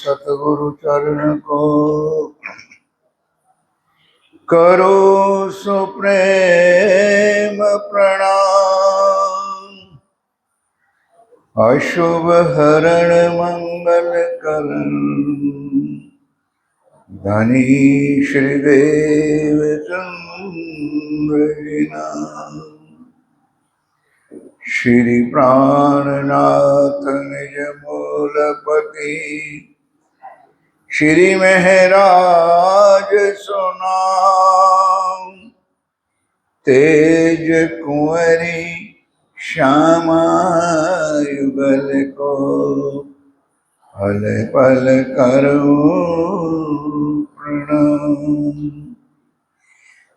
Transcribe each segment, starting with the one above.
सतगुरु चरण को करो सुप्रेम प्रणाम। अशुभ हरण मंगल करण धनी श्रीदेव चंद्र श्री प्राणनाथ निज मूलपति श्री महराज सुनाम। तेज कुंवरी श्यामा युगल को पल पल करो प्रणाम।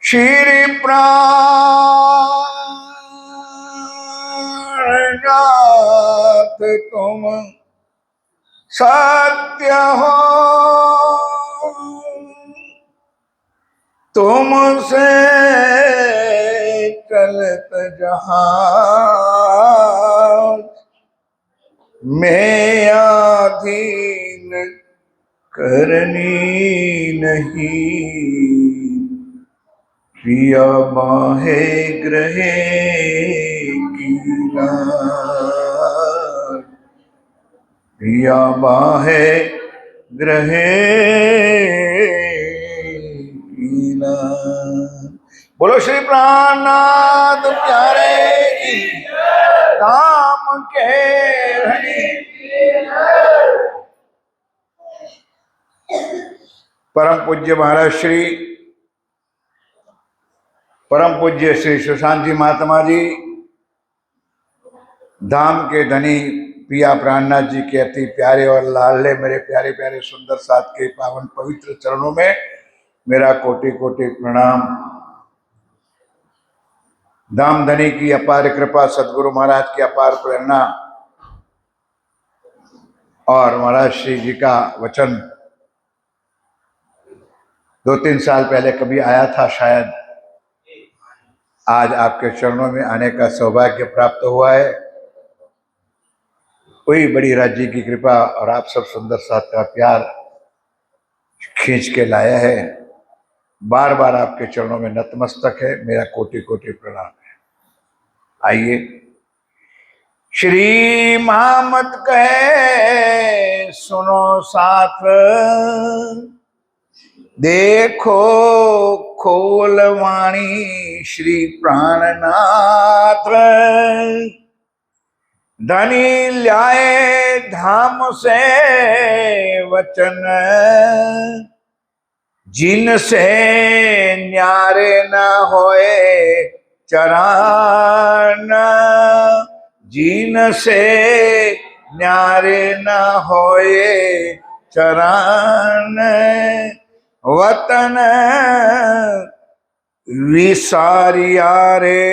श्री प्राणनाथ तुम सत्य हो, तुमसे चलत जहां में अधीन करनी नहीं। प्रिया बाहे ग्रहे कीला, प्रिया बाहे ग्रहे कीला। बोलो श्री प्राणनाथ प्यारे की काम के हरि। परम पूज्य महाराज श्री परम पूज्य श्री सुशांत जी महात्मा जी, धाम के धनी पिया प्राणनाथ जी के अति प्यारे और लाडले मेरे प्यारे प्यारे सुंदर साथ के पावन पवित्र चरणों में मेरा कोटि कोटि प्रणाम। धाम धनी की अपार कृपा, सदगुरु महाराज की अपार प्रेरणा और महाराज श्री जी का वचन 2-3 साल पहले कभी आया था शायद, आज आपके चरणों में आने का सौभाग्य प्राप्त हुआ है। वही बड़ी राज्य की कृपा और आप सब सुंदर साथ का प्यार खींच के लाया है। बार बार आपके चरणों में नतमस्तक है, मेरा कोटि कोटि प्रणाम है। आइए, श्री महामत कहे सुनो साथ, देखो खोल वाणी श्री प्राणनाथ। धनी ल्याए धाम से वचन, जिनसे न्यारे न होए चरान, जिनसे न्यारे न होए चरान। वतन विसारिया रे,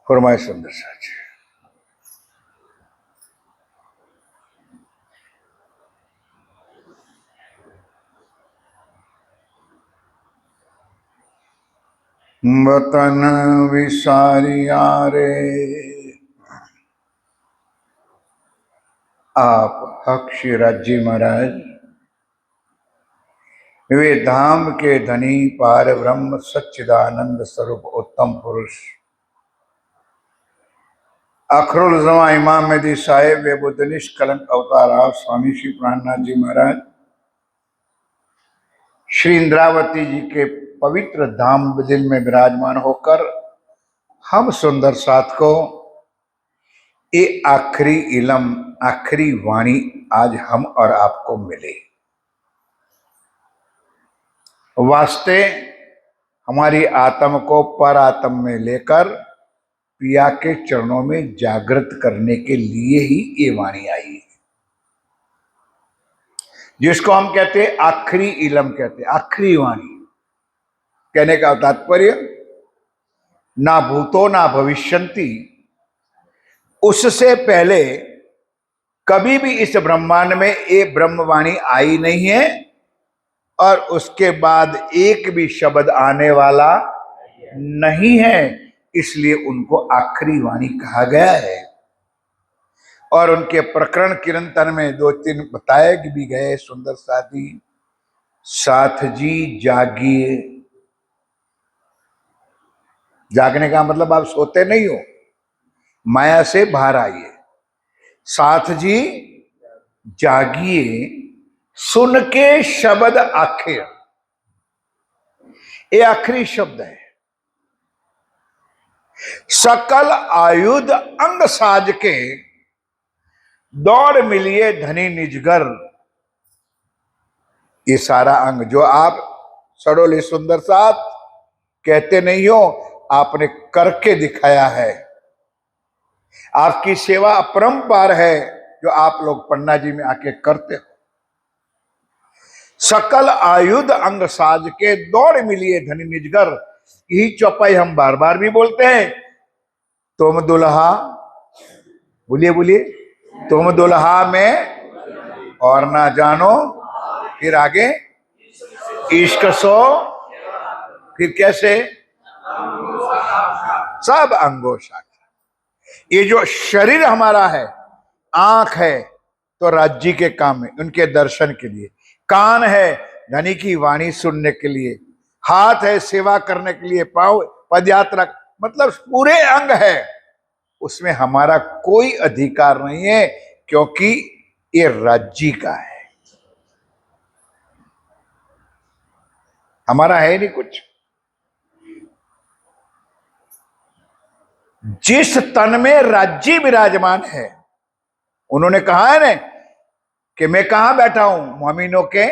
फरमाए सुंदर साथ। वतन विसारिया रे, आप हक श्री राज्य महाराज वे धाम के धनी पार ब्रह्म सच्चिदानंद स्वरूप उत्तम पुरुष अखरुल जमा इमाम मेदी साहेब वे बुद्ध निष्कलंक अवतार आप स्वामी श्री प्राणनाथ जी महाराज श्री इंद्रावती जी के पवित्र धाम दिल में विराजमान होकर हम सुंदर साथ को ये आखिरी इलम, आखिरी वाणी आज हम और आपको मिले। वास्ते हमारी आत्म को पर आत्म में लेकर पिया के चरणों में जागृत करने के लिए ही ये वाणी आई है, जिसको हम कहते हैं आखिरी इलम, कहते हैं आखिरी वाणी। कहने का तात्पर्य ना भूतो ना भविष्यंति, उससे पहले कभी भी इस ब्रह्मांड में ये ब्रह्मवाणी आई नहीं है और उसके बाद एक भी शब्द आने वाला नहीं है, इसलिए उनको आखिरी वाणी कहा गया है। और उनके प्रकरण कीर्तन में 2-3 बताए भी गए। सुंदर साथी, साथ जी जागिए। जागने का मतलब आप सोते नहीं हो, माया से बाहर आइए। साथ जी जागिए, सुन के शब्द आखिर। ये आखिरी शब्द है। सकल आयुध अंग साज के, दौड़ मिलिए धनी निजगर। ये सारा अंग जो आप सड़ोले सुंदर साथ कहते नहीं हो, आपने करके दिखाया है। आपकी सेवा अपरंपार है जो आप लोग पन्ना जी में आके करते हो। सकल आयुध अंग साज के, दौड़ मिलिए धनी निजगर। यही चौपाई हम बार बार भी बोलते हैं। तुम दुल्हा, बोलिए बोलिए, तुम दुल्हा में और ना जानो, फिर आगे इश्क सो, फिर कैसे सब अंगों साक्षी। ये जो शरीर हमारा है, आंख है तो राज्य के काम में, उनके दर्शन के लिए, कान है धनी की वाणी सुनने के लिए, हाथ है सेवा करने के लिए, पांव पदयात्रा, मतलब पूरे अंग है। उसमें हमारा कोई अधिकार नहीं है, क्योंकि ये राज्य का है, हमारा है नहीं कुछ। जिस तन में राज्य विराजमान है, उन्होंने कहा है ना कि मैं कहां बैठा हूं, मोमिनों के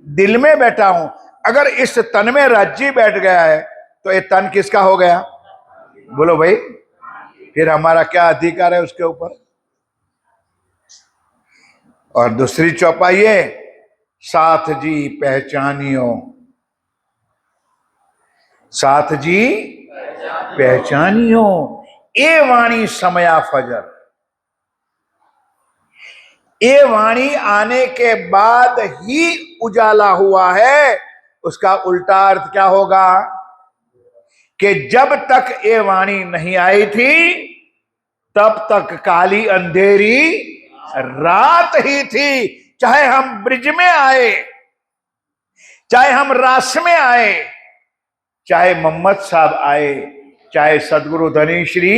दिल में बैठा हूं। अगर इस तन में राज्य बैठ गया है तो ये तन किसका हो गया? बोलो भाई, फिर हमारा क्या अधिकार है उसके ऊपर? और दूसरी चौपाई है, साथ जी पहचानियो। साथ जी पहचानियो, ए वाणी समया फजर। ये वाणी आने के बाद ही उजाला हुआ है। उसका उल्टा अर्थ क्या होगा कि जब तक ये वाणी नहीं आई थी तब तक काली अंधेरी रात ही थी। चाहे हम ब्रिज में आए, चाहे हम रास में आए, चाहे मोहम्मद साहब आए, चाहे सदगुरु धनी श्री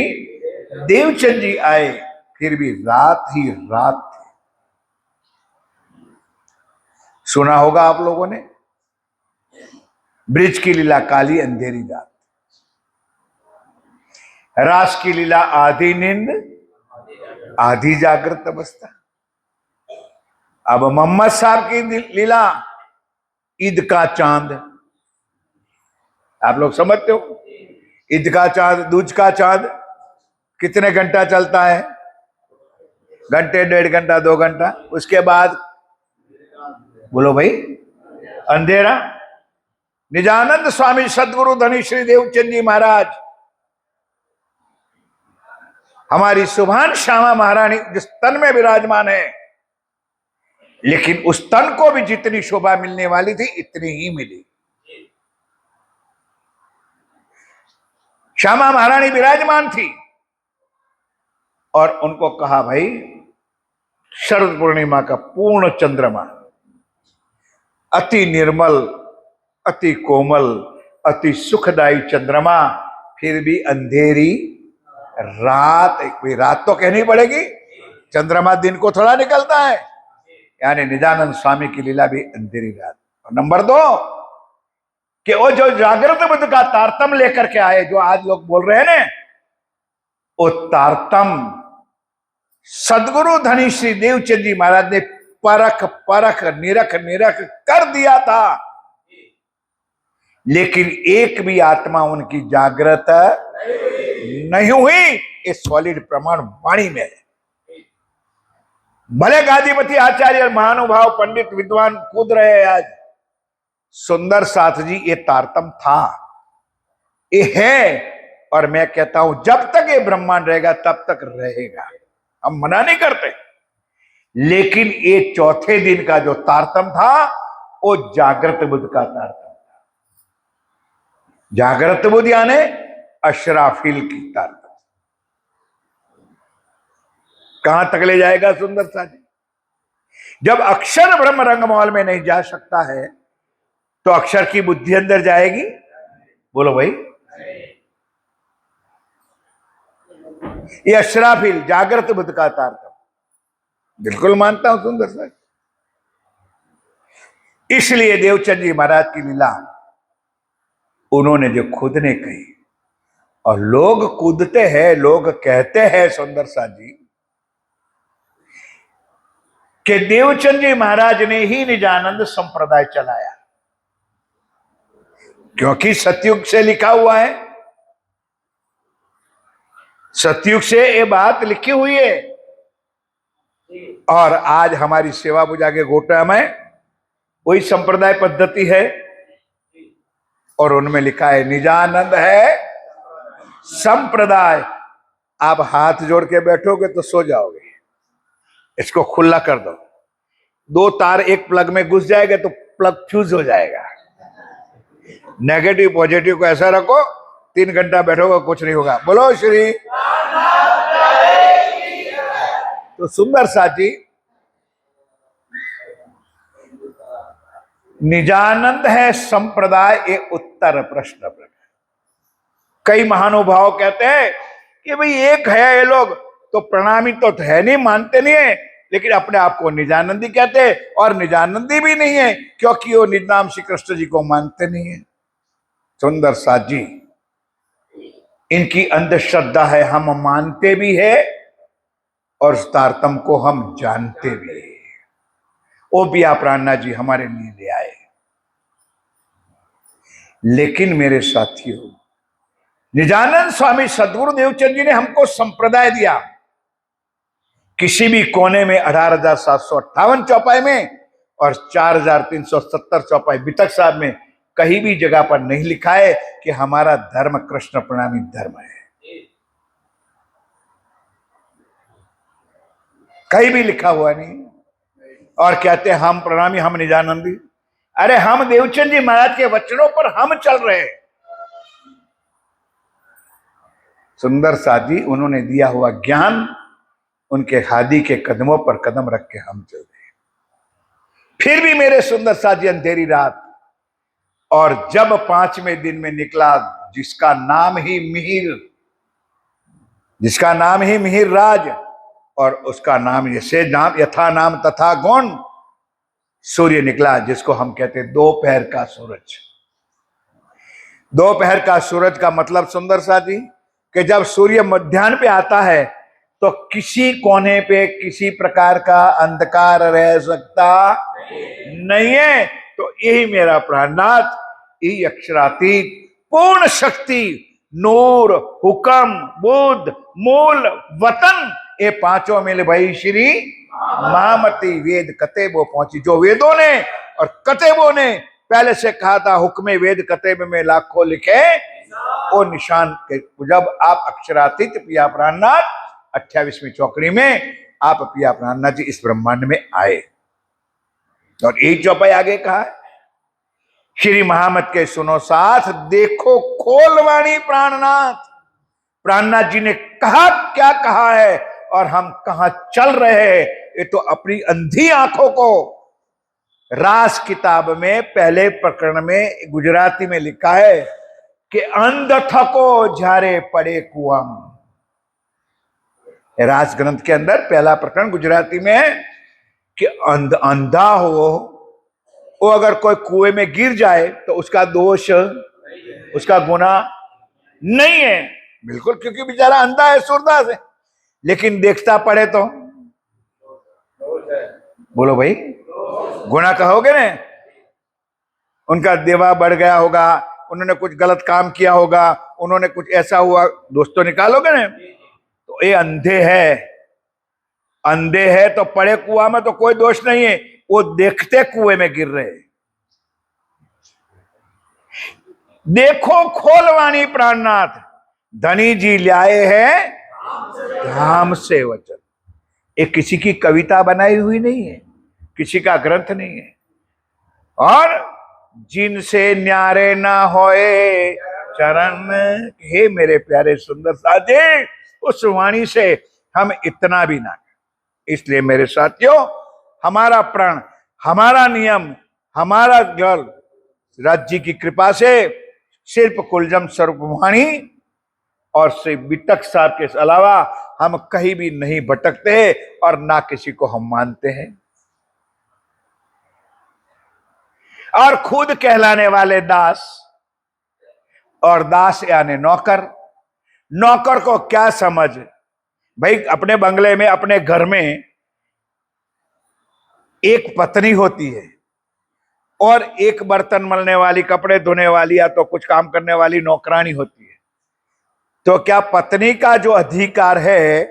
देवचंद जी आए, फिर भी रात ही रात थी। सुना होगा आप लोगों ने, ब्रिज की लीला काली अंधेरी रात, रास की लीला आधी नींद आधी जागृत अवस्था। अब मोहम्मद साहब की लीला ईद का चांद, आप लोग समझते हो? ईद का चांद, दूज का चांद कितने घंटा चलता है? घंटे, 1.5 घंटा, 2 घंटा। उसके बाद बोलो भाई, अंधेरा। निजानंद स्वामी सदगुरु धनी श्री देवचंद जी महाराज, हमारी सुभान श्यामा महारानी जिस तन में विराजमान है, लेकिन उस तन को भी जितनी शोभा मिलने वाली थी इतनी ही मिली। श्यामा महारानी विराजमान थी और उनको कहा भाई, शरद पूर्णिमा का पूर्ण चंद्रमा, अति निर्मल, अति कोमल, अति सुखदायी चंद्रमा, फिर भी अंधेरी रात। कोई रात तो कहनी पड़ेगी, चंद्रमा दिन को थोड़ा निकलता है। यानी निजानंद स्वामी की लीला भी अंधेरी रात। और नंबर 2 कि वो जो जागृत बुद्ध का तारतम लेकर के आए, जो आज लोग बोल रहे हैं ना, वो तारतम सदगुरु धनी श्री देवचंद जी महाराज ने परख परख निरख निरख कर दिया था, लेकिन एक भी आत्मा उनकी जागृत नहीं हुई। ये सॉलिड प्रमाण वाणी में है। भले गादीपति आचार्य महानुभाव पंडित विद्वान कूद रहे हैं आज, सुंदर साथ जी ये तारतम था, ये है। और मैं कहता हूं जब तक ये ब्रह्मांड रहेगा तब तक रहेगा, हम मना नहीं करते। लेकिन ये चौथे दिन का जो तारतम था, वो जागृत बुद्ध का तारतम्य। जागृत बुद्ध यानी अशराफिल की तारतम्य। कहां तक ले जाएगा सुंदर सा जी? जब अक्षर ब्रह्म रंगमहल में नहीं जा सकता है तो अक्षर की बुद्धि अंदर जाएगी? बोलो भाई। ये अशराफिल जागृत बुद्ध का तारतम्य बिल्कुल मानता हूं सुंदर सा। इसलिए देवचंद जी महाराज की लीला उन्होंने जो खुद ने कही, और लोग कूदते हैं, लोग कहते हैं सुंदर सा जी कि देवचंद जी महाराज ने ही निजानंद संप्रदाय चलाया, क्योंकि सतयुग से लिखा हुआ है, सतयुग से ये बात लिखी हुई है। और आज हमारी सेवा पूजा के गोटा में वही संप्रदाय पद्धति है, और उनमें लिखा है निजानंद है संप्रदाय। आप हाथ जोड़ के बैठोगे तो सो जाओगे, इसको खुला कर दो, 2 तार एक प्लग में घुस जाएगा तो प्लग फ्यूज हो जाएगा। नेगेटिव पॉजिटिव को ऐसा रखो, 3 घंटा बैठोगे कुछ नहीं होगा। बोलो श्री। तो सुंदर सा जी निजानंद है संप्रदाय, ये उत्तर प्रश्न। कई महानुभाव कहते हैं कि भाई एक है ये लोग, तो प्रणामी तो है नहीं, मानते नहीं है, लेकिन अपने आप को निजानंदी कहते हैं, और निजानंदी भी नहीं है क्योंकि वो निजनाम श्री कृष्ण जी को मानते नहीं है। सुंदर सा जी इनकी अंधश्रद्धा है, हम मानते भी है और तारतम्य को हम जानते भी है। वो पिया प्राणनाथ जी हमारे लिए ले आए। लेकिन मेरे साथियों, निजानंद स्वामी सदगुरु देवचंद जी ने हमको संप्रदाय दिया। किसी भी कोने में 18,758 चौपाई में और 4,370 चौपाई बितक साहब में कहीं भी जगह पर नहीं लिखा है कि हमारा धर्म कृष्ण प्रणामी धर्म है। कहीं भी लिखा हुआ नहीं। और कहते हैं हम प्रणामी, हम निजानंदी। अरे हम देवचंद जी महाराज के वचनों पर हम चल रहे हैं। सुंदर सा जी उन्होंने दिया हुआ ज्ञान, उनके हादी के कदमों पर कदम रख के हम चल रहे हैं। फिर भी मेरे सुंदर सा जी अंधेरी रात, और जब 5वें दिन में निकला जिसका नाम ही मिहिर राज, और उसका नाम जैसे नाम यथा नाम तथा गुण, सूर्य निकला जिसको हम कहते हैं दोपहर का सूरज। दोपहर का सूरज का मतलब सुंदर सा जी कि जब सूर्य मध्याह्न पे आता है तो किसी कोने पे किसी प्रकार का अंधकार रह सकता नहीं है। तो यही मेरा प्राणनाथ, यही अक्षरातीत पूर्ण शक्ति, नूर, हुक्म, बुद्ध, मूल, वतन, ये 5 मिल भाई श्री महामती वेद कतेबो पहुंची। जो वेदों ने और कतेबों ने पहले से कहा था, हुक्मे वेद कतेब में लाखों लिखे वो निशान के, जब आप अक्षरातीत पिया प्राणनाथ 28वीं चौकड़ी में आप पिया प्राणनाथ जी इस ब्रह्मांड में आए। और यही चौपाई आगे कहा है, श्री महामत के सुनो साथ, देखो खोलवाणी प्राणनाथ। प्राणनाथ जी ने कहा क्या कहा है और हम कहां चल रहे हैं, ये तो अपनी अंधी आंखों को। रास किताब में पहले प्रकरण में गुजराती में लिखा है कि अंध थको झारे पड़े कुआं। रास ग्रंथ के अंदर पहला प्रकरण गुजराती में है कि अंधा हो वो अगर कोई कुएं में गिर जाए तो उसका दोष, उसका गुनाह नहीं है, बिल्कुल, क्योंकि बेचारा अंधा है सूरदास है। लेकिन देखता पड़े तो बोलो भाई, गुनाह कहोगे ना। उनका देवा बढ़ गया होगा, उन्होंने कुछ गलत काम किया होगा, उन्होंने कुछ ऐसा हुआ, दोस्तों निकालोगे ना। तो ये अंधे है तो पड़े कुआं में तो कोई दोष नहीं है, वो देखते कुएं में गिर रहे। देखो खोलवाणी प्राणनाथ, धनी जी लाए हैं धाम से वचन। ये किसी की कविता बनाई हुई नहीं है, किसी का ग्रंथ नहीं है। और जिनसे न्यारे ना होए चरण। हे मेरे प्यारे सुंदर साथी, उस वाणी से हम इतना भी ना। इसलिए मेरे साथियों, हमारा प्रण, हमारा नियम, हमारा जल राज्य की कृपा से सिर्फ कुलजम स्वरूप वाणी और श्री बिटक साहब के अलावा हम कहीं भी नहीं भटकते और ना किसी को हम मानते हैं। और खुद कहलाने वाले दास, और दास यानी नौकर। नौकर को क्या समझ भाई, अपने बंगले में, अपने घर में एक पत्नी होती है और एक बर्तन मलने वाली, कपड़े धोने वाली या तो कुछ काम करने वाली नौकरानी होती है। तो क्या पत्नी का जो अधिकार है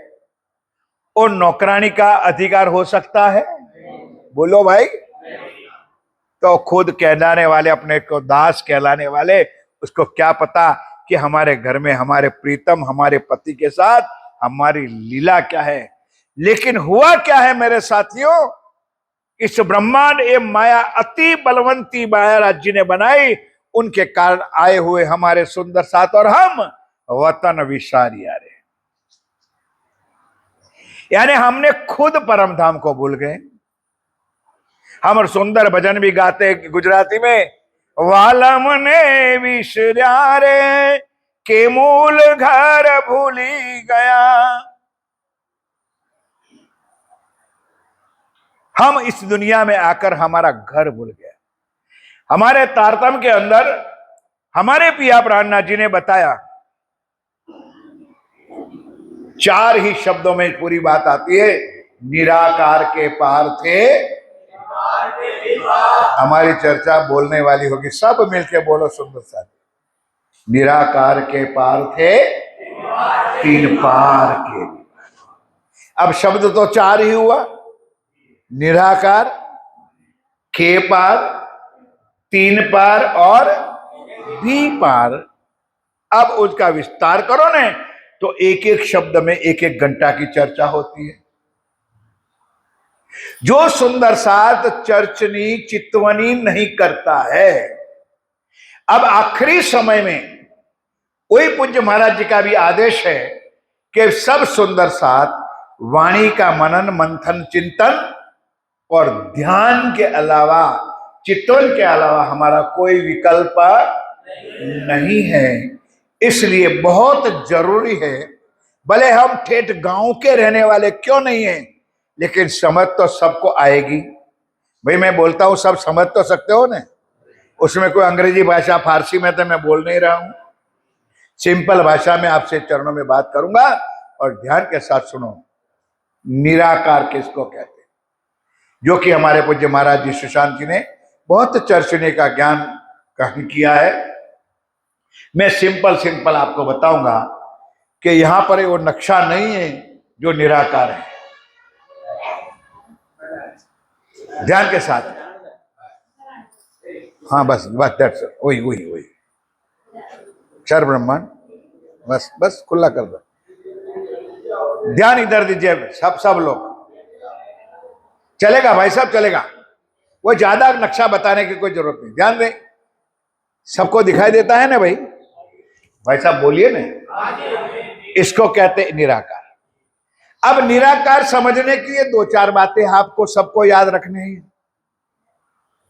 वो नौकरानी का अधिकार हो सकता है? बोलो भाई। तो खुद कहलाने वाले, अपने को दास कहलाने वाले, उसको क्या पता कि हमारे घर में हमारे प्रीतम, हमारे पति के साथ हमारी लीला क्या है। लेकिन हुआ क्या है मेरे साथियों, इस ब्रह्मांड ये माया अति बलवंती माया राज्य ने बनाई, उनके कारण आए हुए हमारे सुंदर साथ और हम वतन विसारिया रे। यानी हमने खुद परम धाम को भूल गए। हम और सुंदर भजन भी गाते गुजराती में, वालम ने विसर्या रे के मूल घर भूली गया। हम इस दुनिया में आकर हमारा घर भूल गए। हमारे तारतम के अंदर हमारे पिया प्राणनाथ जी ने बताया, 4 ही शब्दों में पूरी बात आती है। निराकार के पार थे। हमारी चर्चा बोलने वाली होगी, सब मिलके बोलो सुंदर साथी। निराकार के पार थे, 3 पार के। अब शब्द तो 4 ही हुआ, निराकार, के पार, 3 पार और भी पार। अब उसका विस्तार करो ना तो एक एक शब्द में एक एक घंटा की चर्चा होती है। जो सुंदर साथ चर्चनी चितवनी नहीं करता है, अब आखिरी समय में वही पूज्य महाराज जी का भी आदेश है कि सब सुंदर साथ वाणी का मनन मंथन चिंतन और ध्यान के अलावा, चित्तवन के अलावा हमारा कोई विकल्प नहीं है। इसलिए बहुत जरूरी है, भले हम ठेठ गांव के रहने वाले क्यों नहीं हैं, लेकिन समझ तो सबको आएगी। भाई मैं बोलता हूं, सब समझ तो सकते हो ना। उसमें कोई अंग्रेजी भाषा, फारसी में तो मैं बोल नहीं रहा हूं। सिंपल भाषा में आपसे चरणों में बात करूंगा और ध्यान के साथ सुनो। निराकार किसको कहते हैं, जो कि हमारे पूज्य महाराज जी सुशांत जी ने बहुत चर्चने का ज्ञान कथन किया है। मैं सिंपल आपको बताऊंगा कि यहां पर वो नक्शा नहीं है जो निराकार है। ध्यान के साथ, हाँ बस दैट्स वही वही वही क्षर ब्रह्मांड, बस खुला कर दो। ध्यान इधर दीजिए सब लोग। चलेगा भाई साहब, चलेगा। वो ज्यादा नक्शा बताने की कोई जरूरत नहीं। ध्यान दें, सबको दिखाई देता है ना भाई? भाई साहब बोलिए ना। इसको कहते हैं निराकार। अब निराकार समझने के लिए 2-4 बातें आपको सबको याद रखनी है।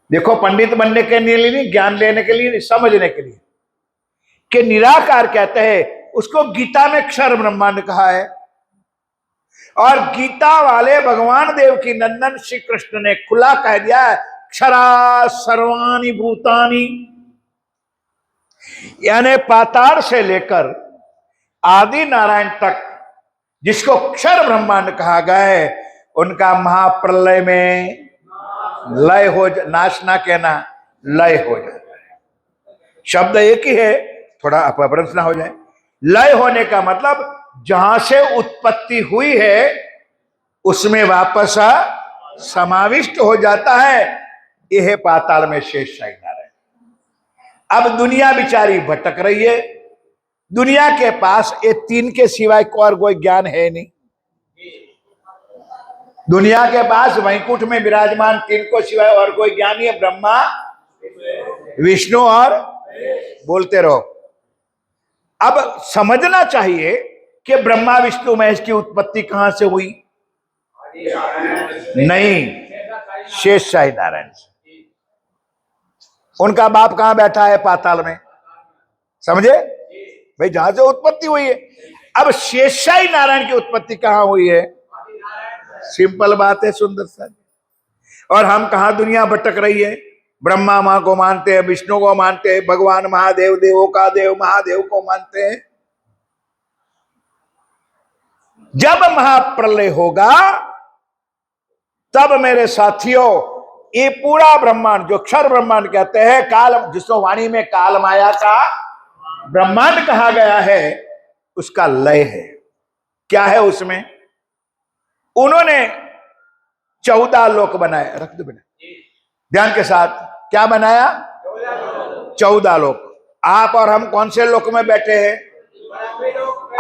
देखो, पंडित बनने के लिए नहीं, ज्ञान लेने के लिए नहीं, समझने के लिए कि निराकार कहते हैं उसको गीता में क्षर ब्रह्मांड कहा है। और गीता वाले भगवान देव की नंदन श्री कृष्ण ने खुला कह दिया है, क्षरा सर्वाणि भूतानि। यानी पाताल से लेकर आदि नारायण तक जिसको क्षर ब्रह्मांड कहा गया है, उनका महाप्रलय में लय हो, नाश ना कहना, लय हो जाता है। शब्द एक ही है, थोड़ा अपभ्रंश ना हो जाए। लय होने का मतलब जहां से उत्पत्ति हुई है उसमें वापस समाविष्ट हो जाता है। यह पाताल में शेष शाही नारायण। अब दुनिया बिचारी भटक रही है। दुनिया के पास ये 3 के सिवाय और कोई ज्ञान है नहीं। दुनिया के पास वैकुंठ में विराजमान 3 को सिवाय और कोई ज्ञान नहीं है। ब्रह्मा, विष्णु और बोलते रहो। अब समझना चाहिए कि ब्रह्मा विष्णु महेश की उत्पत्ति कहां से हुई? नहीं, शेष शाही नारायण से। उनका बाप कहां बैठा है? पाताल में। समझे भाई, जहां से उत्पत्ति हुई है। अब शेषशाही नारायण की उत्पत्ति कहां हुई है? सिंपल बात है, सुंदर सा। और हम कहां दुनिया भटक रही है? ब्रह्मा मां को मानते हैं, विष्णु को मानते हैं, भगवान महादेव देवों का देव महादेव को मानते हैं। जब महाप्रलय होगा तब मेरे साथियों ये पूरा ब्रह्मांड, जो क्षर ब्रह्मांड कहते हैं, काल, जिसको वाणी में काल माया का ब्रह्मांड कहा गया है, उसका लय है। क्या है उसमें? उन्होंने 14 लोक बनाए। रख दो बेटा ध्यान के साथ। क्या बनाया? 14 लोक। आप और हम कौन से लोक में बैठे हैं?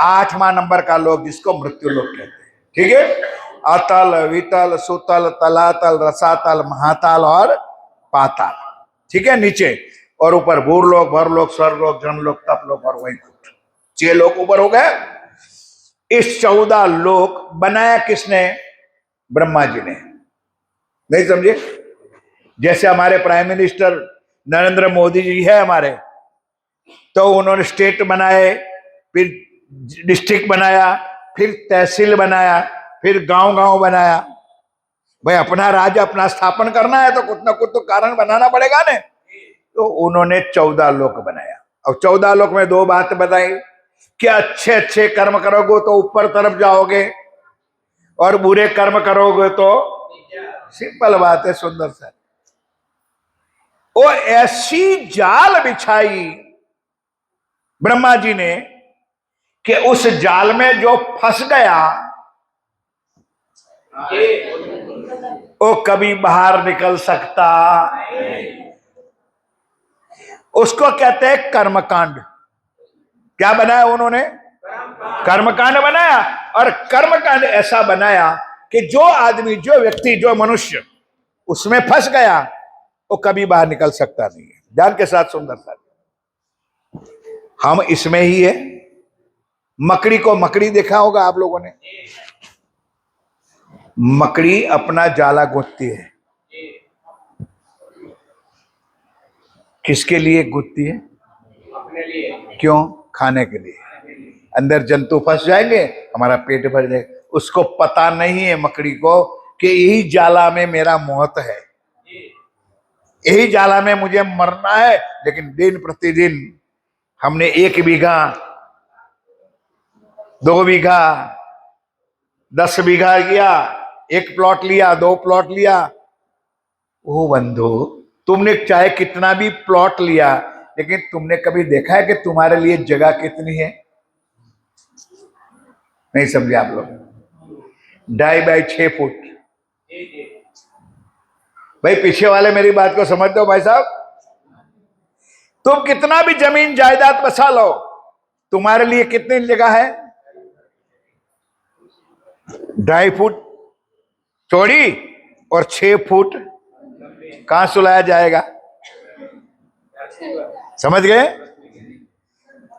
8वां नंबर का लोक, जिसको मृत्यु लोक कहते हैं। ठीक है? अतल, वितल, सुतल, तलातल, रसातल, महातल और पाताल। ठीक है? नीचे और ऊपर भूरलोक, भरलोक, स्वर्गलोक, जन्मलोक, तपलोक और वैकुंठ। 6 लोक ऊपर हो गए। इस 14 लोक बनाया किसने? ब्रह्मा जी ने। नहीं समझे? जैसे हमारे प्राइम मिनिस्टर नरेंद्र मोदी जी है हमारे, तो उन्होंने स्टेट बनाए, फिर डिस्ट्रिक्ट बनाया, फिर तहसील बनाया, फिर गांव गांव बनाया। भाई अपना राज्य अपना स्थापन करना है तो कुछ ना कुछ तो कारण बनाना पड़ेगा ना। तो उन्होंने 14 लोक बनाया। और 14 लोक में 2 बात बताई कि अच्छे अच्छे कर्म करोगे तो ऊपर तरफ जाओगे, और बुरे कर्म करोगे तो, सिंपल बात है, सुंदर सा। वो ऐसी जाल बिछाई ब्रह्मा जी ने कि उस जाल में जो फंस गया वो कभी बाहर निकल सकता। उसको कहते हैं कर्मकांड। क्या बनाया उन्होंने? कर्मकांड बनाया। और कर्मकांड ऐसा बनाया कि जो आदमी, जो व्यक्ति, जो मनुष्य उसमें फंस गया वो कभी बाहर निकल सकता नहीं है। ध्यान के साथ, सुंदर सा। हम इसमें ही है। मकड़ी को, मकड़ी देखा होगा आप लोगों ने। मकड़ी अपना जाला गूंथती है। किसके लिए गूंथती है? अपने लिए। क्यों? खाने के लिए। अंदर जंतु फंस जाएंगे, हमारा पेट भर जाएगा। उसको पता नहीं है मकड़ी को कि यही जाला में मेरा मौत है, यही जाला में मुझे मरना है। लेकिन दिन प्रतिदिन हमने 1 बीघा, 2 बीघा, 10 बीघा किया, 1 प्लॉट लिया, 2 प्लॉट लिया। ओ बंधु, तुमने चाहे कितना भी प्लॉट लिया, लेकिन तुमने कभी देखा है कि तुम्हारे लिए जगह कितनी है? नहीं समझे आप लोग? 2.5 बाई 6 फुट। भाई पीछे वाले मेरी बात को समझ दो भाई साहब। तुम कितना भी जमीन जायदाद बसा लो, तुम्हारे लिए कितनी जगह है? 2.5 फुट चौड़ी और 6 फुट। कहां सुलाया जाएगा? समझ गए?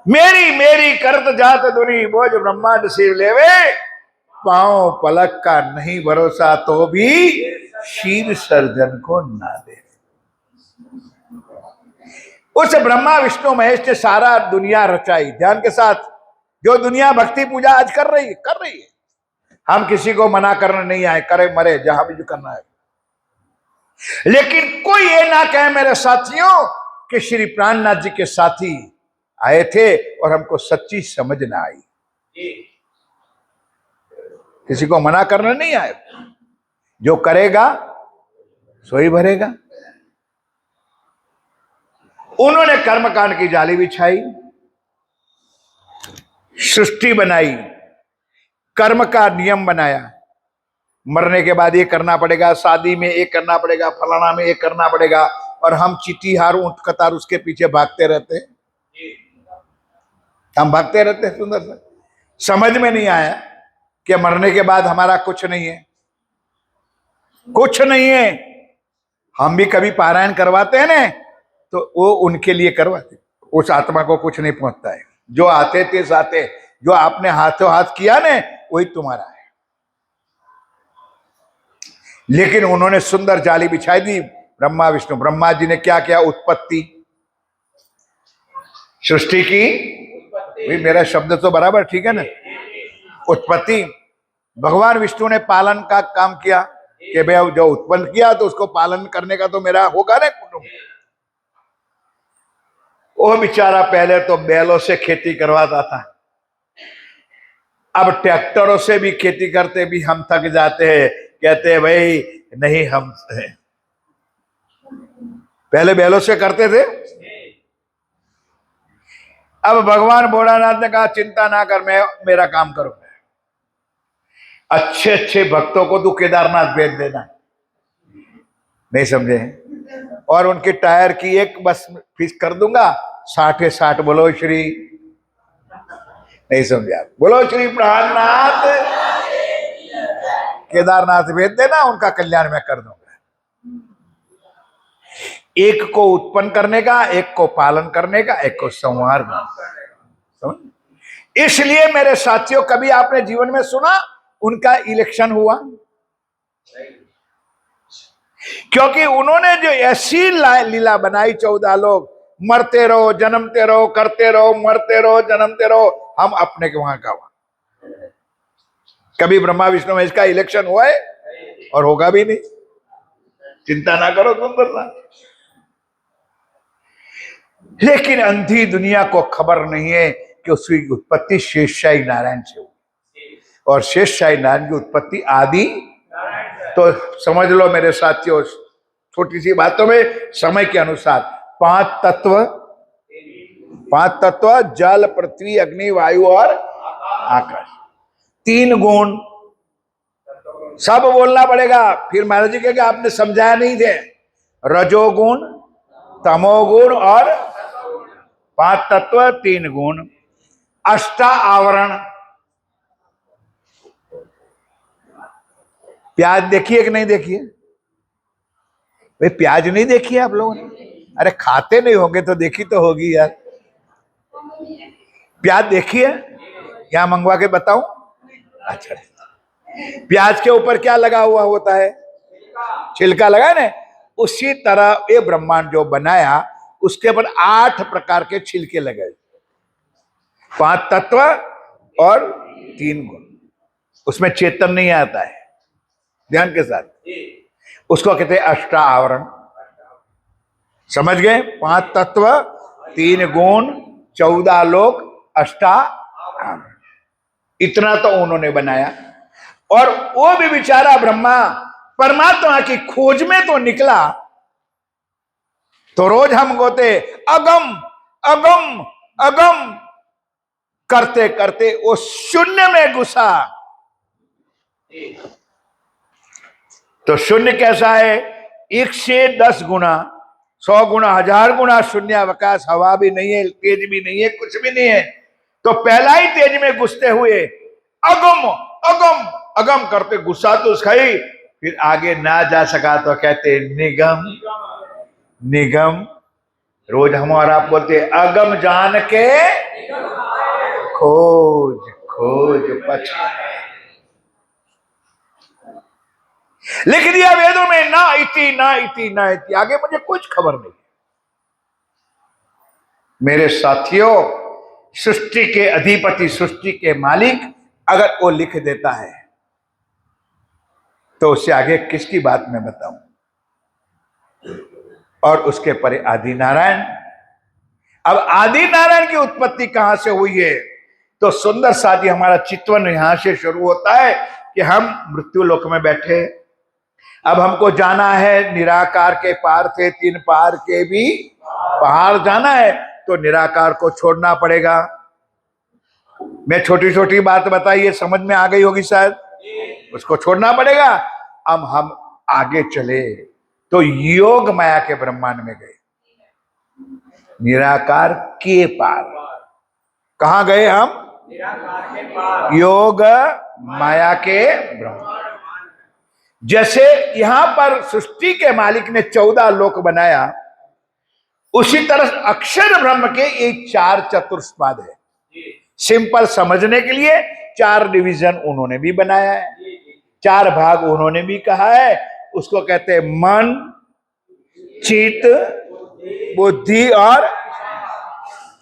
मेरी मेरी करत जात दुनी, बोझ ब्रह्मांड सिर लेवे, पांव पलक का नहीं भरोसा तो भी शीर सर्जन को ना दे। उस ब्रह्मा विष्णु महेश ने सारा दुनिया रचाई। ध्यान के साथ। जो दुनिया भक्ति पूजा आज कर रही है। हम किसी को मना करने नहीं आए, करे मरे जहां भी जो करना है। लेकिन कोई ये ना कहे मेरे साथियों कि श्री प्राणनाथ जी के साथी आए थे और हमको सच्ची समझ ना आई। किसी को मना करने नहीं आए। जो करेगा सो ही भरेगा। उन्होंने कर्मकांड की जाली बिछाई, सृष्टि बनाई, कर्म का नियम बनाया। मरने के बाद ये करना पड़ेगा, शादी में ये करना पड़ेगा, फलाना में ये करना पड़ेगा, और हम चिट्ठी हार ऊंट कतार उसके पीछे भागते रहते हैं। हम भागते रहते हैं। सुंदर सा समझ में नहीं आया कि मरने के बाद हमारा कुछ नहीं है, कुछ नहीं है। हम भी कभी पारायण करवाते हैं ना, तो वो उनके लिए करवाते, उस आत्मा को कुछ नहीं पहुंचता है। जो आते थे साथे, जो आपने हाथों हाथ किया ने, वही तुम्हारा है। लेकिन उन्होंने सुंदर जाली बिछाई दी। ब्रह्मा विष्णु, ब्रह्मा जी ने क्या किया? उत्पत्ति, सृष्टि की। भाई मेरा शब्द तो बराबर ठीक है ना? उत्पत्ति। भगवान विष्णु ने पालन का काम किया कि भाई जो उत्पन्न किया तो उसको पालन करने का तो मेरा होगा ना कुटुंब। वो बेचारा पहले तो बैलों से खेती करवाता था, अब ट्रैक्टरों से भी खेती करते भी हम थक जाते हैं। कहते हैं भाई नहीं, हम पहले बैलों से करते थे। अब भगवान भोलानाथ ने कहा चिंता ना कर, मैं मेरा काम करूंगा। अच्छे अच्छे भक्तों को तू केदारनाथ भेज देना। नहीं समझे? और उनके टायर की एक बस फीस कर दूंगा 60 बोलो श्री। नहीं समझे आप? बोलो श्री प्राणनाथ। केदारनाथ भेज देना, उनका कल्याण मैं कर दूंगा। एक को उत्पन्न करने का, एक को पालन करने का, एक को संहार करने। इसलिए मेरे साथियों, कभी आपने जीवन में सुना उनका इलेक्शन हुआ? क्योंकि उन्होंने जो ऐसी लीला बनाई, 14 लोग मरते रहो जन्मते रहो, करते रहो मरते रहो जन्मते रहो, हम अपने के वहां का वहां। कभी ब्रह्मा विष्णु में इसका इलेक्शन हुआ है? और होगा भी नहीं। चिंता ना करो सुंदरता। लेकिन अंधी दुनिया को खबर नहीं है कि उसकी उत्पत्ति शेषशाही नारायण से हुई, और शेषशाही नारायण की उत्पत्ति आदि। तो समझ लो मेरे साथियों, छोटी सी बातों में समय के अनुसार 5 तत्व, 5 तत्व जल पृथ्वी अग्नि वायु और आकाश, 3 गुण सब बोलना पड़ेगा। फिर महाराज जी कहेंगे आपने समझाया नहीं थे। रजोगुण, तमोगुण और 5 तत्व 3 गुण, 8 आवरण। प्याज देखिए कि नहीं देखिए? भाई प्याज नहीं देखी है आप लोगों ने? अरे खाते नहीं होंगे तो देखी तो होगी यार। प्याज देखिए, यहां मंगवा के बताऊं? अच्छा, प्याज के ऊपर क्या लगा हुआ होता है? छिलका लगा है ना। उसी तरह ये ब्रह्मांड जो बनाया, उसके ऊपर 8 प्रकार के छिलके लगे, 5 तत्व और 3 गुण। उसमें चेतन नहीं आता है, ध्यान के साथ। उसको कहते हैं 8 आवरण। समझ गए? 5 तत्व 3 गुण 14 लोक 8 आवरण, इतना तो उन्होंने बनाया। और वो भी बेचारा ब्रह्मा परमात्मा की खोज में तो निकला, तो रोज हम गोते अगम अगम अगम करते करते वो शून्य में घुसा। तो शून्य कैसा है? 1 से 10 गुना, 100 गुना, 1000 गुना शून्यावकाश। हवा भी नहीं है, तेज भी नहीं है, कुछ भी नहीं है। तो पहला ही तेज में घुसते हुए अगम अगम अगम करते गुस्सा तो उसका ही। फिर आगे ना जा सका तो कहते निगम निगम। रोज हम और आप बोलते अगम जान के खोज खोज पछताए। लिख दिया वेदों में ना इति ना इति ना इति, आगे मुझे कुछ खबर नहीं। मेरे साथियों, सृष्टि के अधिपति, सृष्टि के मालिक अगर वो लिख देता है तो उससे आगे किसकी बात मैं बताऊं? और उसके परे आदि नारायण। अब आदि नारायण की उत्पत्ति कहां से हुई है? तो सुंदर साथी, हमारा चितवन यहां से शुरू होता है कि हम मृत्यु लोक में बैठे। अब हमको जाना है निराकार के पार से 3 पार के भी पहाड़ जाना है, तो निराकार को छोड़ना पड़ेगा। मैं छोटी छोटी बात बताइए, समझ में आ गई होगी शायद। उसको छोड़ना पड़ेगा। अब हम आगे चले तो योग माया के ब्रह्मांड में गए, निराकार के पार। कहां गए हम? योग माया के ब्रह्मांड। जैसे यहां पर सृष्टि के मालिक ने 14 लोक बनाया, उसी तरह अक्षर ब्रह्म के ये 4 चतुष्पाद है। सिंपल समझने के लिए 4 डिवीजन उन्होंने भी बनाया है, 4 भाग उन्होंने भी कहा है। उसको कहते हैं मन, चित्त, बुद्धि और,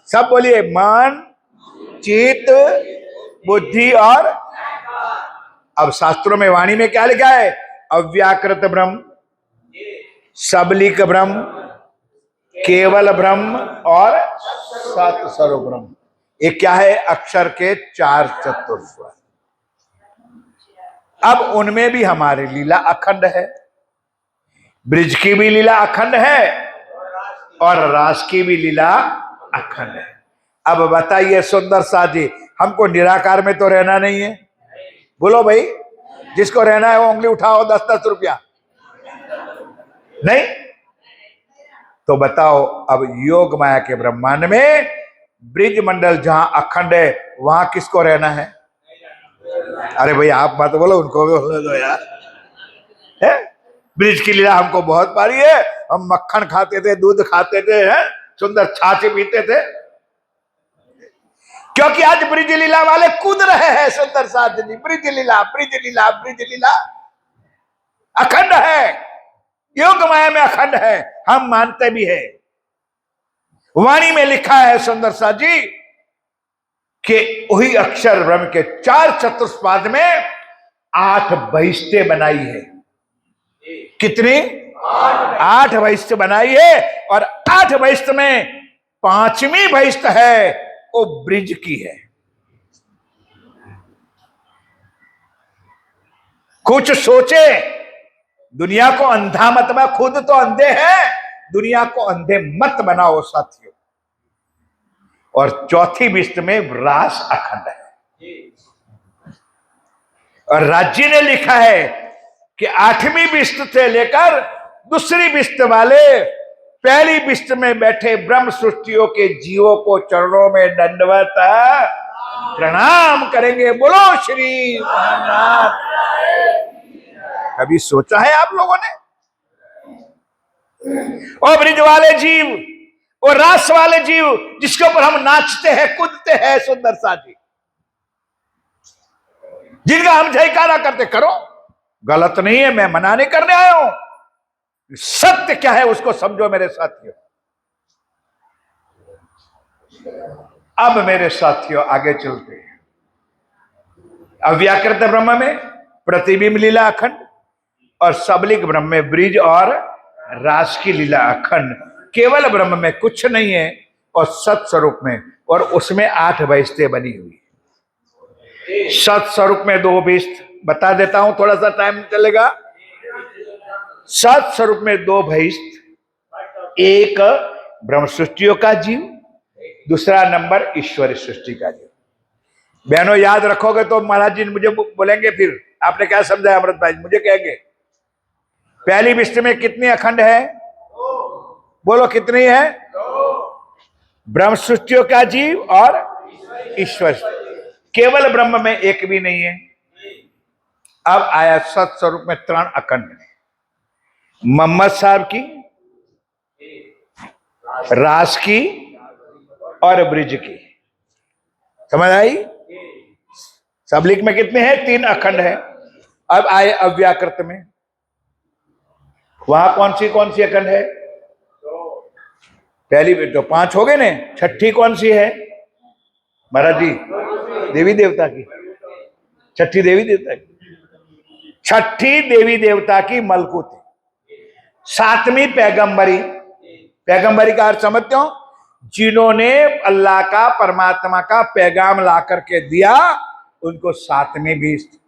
सब बोलिए, मन, चित्त, बुद्धि और। अब शास्त्रों में, वाणी में क्या लिखा है? अव्याकृत ब्रह्म, सबलिक ब्रह्म, केवल ब्रह्म और सत स्वरूप ब्रह्म। ये क्या है? अक्षर के 4 चतुष्पाद। अब उनमें भी हमारी लीला अखंड है। ब्रिज की भी लीला अखंड है और रास की भी लीला अखंड है। अब बताइए सुंदर साथ जी, हमको निराकार में तो रहना नहीं है। बोलो भाई, जिसको रहना है वो उंगली उठाओ, 10-10 रुपया। नहीं तो बताओ, अब योग माया के ब्रह्मांड में ब्रिज मंडल जहां अखंड है, वहां किसको रहना है? अरे भाई आप बात बोलो, उनको भी बोलो दो यार। है? ब्रिज की लीला हमको बहुत पारी है। हम मक्खन खाते थे, दूध खाते थे, है? सुंदर छाछ पीते थे, क्योंकि आज ब्रिज लीला वाले कूद रहे हैं। सुंदर साथ जी, ब्रिज लीला, ब्रिज लीला, ब्रिज लीला अखंड है, योग माया में अखंड है, हम मानते भी है। वाणी में लिखा है सुंदर साथ जी कि वही अक्षर ब्रह्म के 4 चतुष्पाद में 8 बहिष्ठे बनाई है। कितनी? 8 बहिष्ठ बनाई है। और 8 बहिष्ठ में 5वीं बहिष्ठ है वो ब्रिज की है। कुछ सोचे, दुनिया को अंधा मत बना, खुद तो अंधे हैं, दुनिया को अंधे मत बनाओ साथियों। और 4थी बिस्त में रास अखंड है। और राज्य ने लिखा है कि 8वीं बिस्त से लेकर दूसरी बिस्त वाले पहली बिस्त में बैठे ब्रह्म सृष्टियों के जीवों को चरणों में दंडवत प्रणाम करेंगे। बोलो श्री महानाथ। कभी सोचा है आप लोगों ने? और ब्रिज वाले जीव और रास वाले जीव जिसके ऊपर हम नाचते हैं, कूदते हैं, सुंदर साथी, जिनका हम जयकारा करते, करो, गलत नहीं है, मैं मना नहीं करने आया हूं। सत्य क्या है उसको समझो मेरे साथियों। अब मेरे साथियों आगे चलते हैं। अव्याकृत ब्रह्म में प्रतिबिंब लीला अखंड और सबलिक ब्रह्म में ब्रिज और रास की लीला अखंड। केवल ब्रह्म में कुछ नहीं है और सत स्वरूप में, और उसमें 8 बहिष्ठें बनी हुई। सत स्वरूप में 2 बहिष्ठ बता देता हूं, थोड़ा सा टाइम चलेगा। सत स्वरूप में 2 बहिष्ठ, एक ब्रह्म सृष्टियों का जीव, दूसरा नंबर ईश्वरी सृष्टि का जीव। बहनों याद रखोगे तो महाराज जी मुझे बोलेंगे, फिर आपने क्या समझा अमृत भाई, मुझे कहेंगे पहली बिष्ट में कितनी अखंड है? बोलो कितनी है? ब्रह्म सृष्टियों का जीव और ईश्वर। केवल ब्रह्म में एक भी नहीं है। अब आया सत स्वरूप में 3 अखंड, मोहम्मद साहब की, रास की और ब्रिज की। समझ आई? सबलिक में कितने हैं? 3 अखंड है। अब आए अव्याकृत में, वहां कौन सी अखंड है? पहली तो 5 हो गए ने, छठी कौन सी है महाराज जी? देवी देवता की। छठी देवी देवता की, छठी देवी देवता की मलकुत। 7वीं पैगंबरी। पैगंबरी का अर्थ समझते हो? जिन्होंने अल्लाह का, परमात्मा का पैगाम ला करके दिया, उनको 7वीं बिष्ट।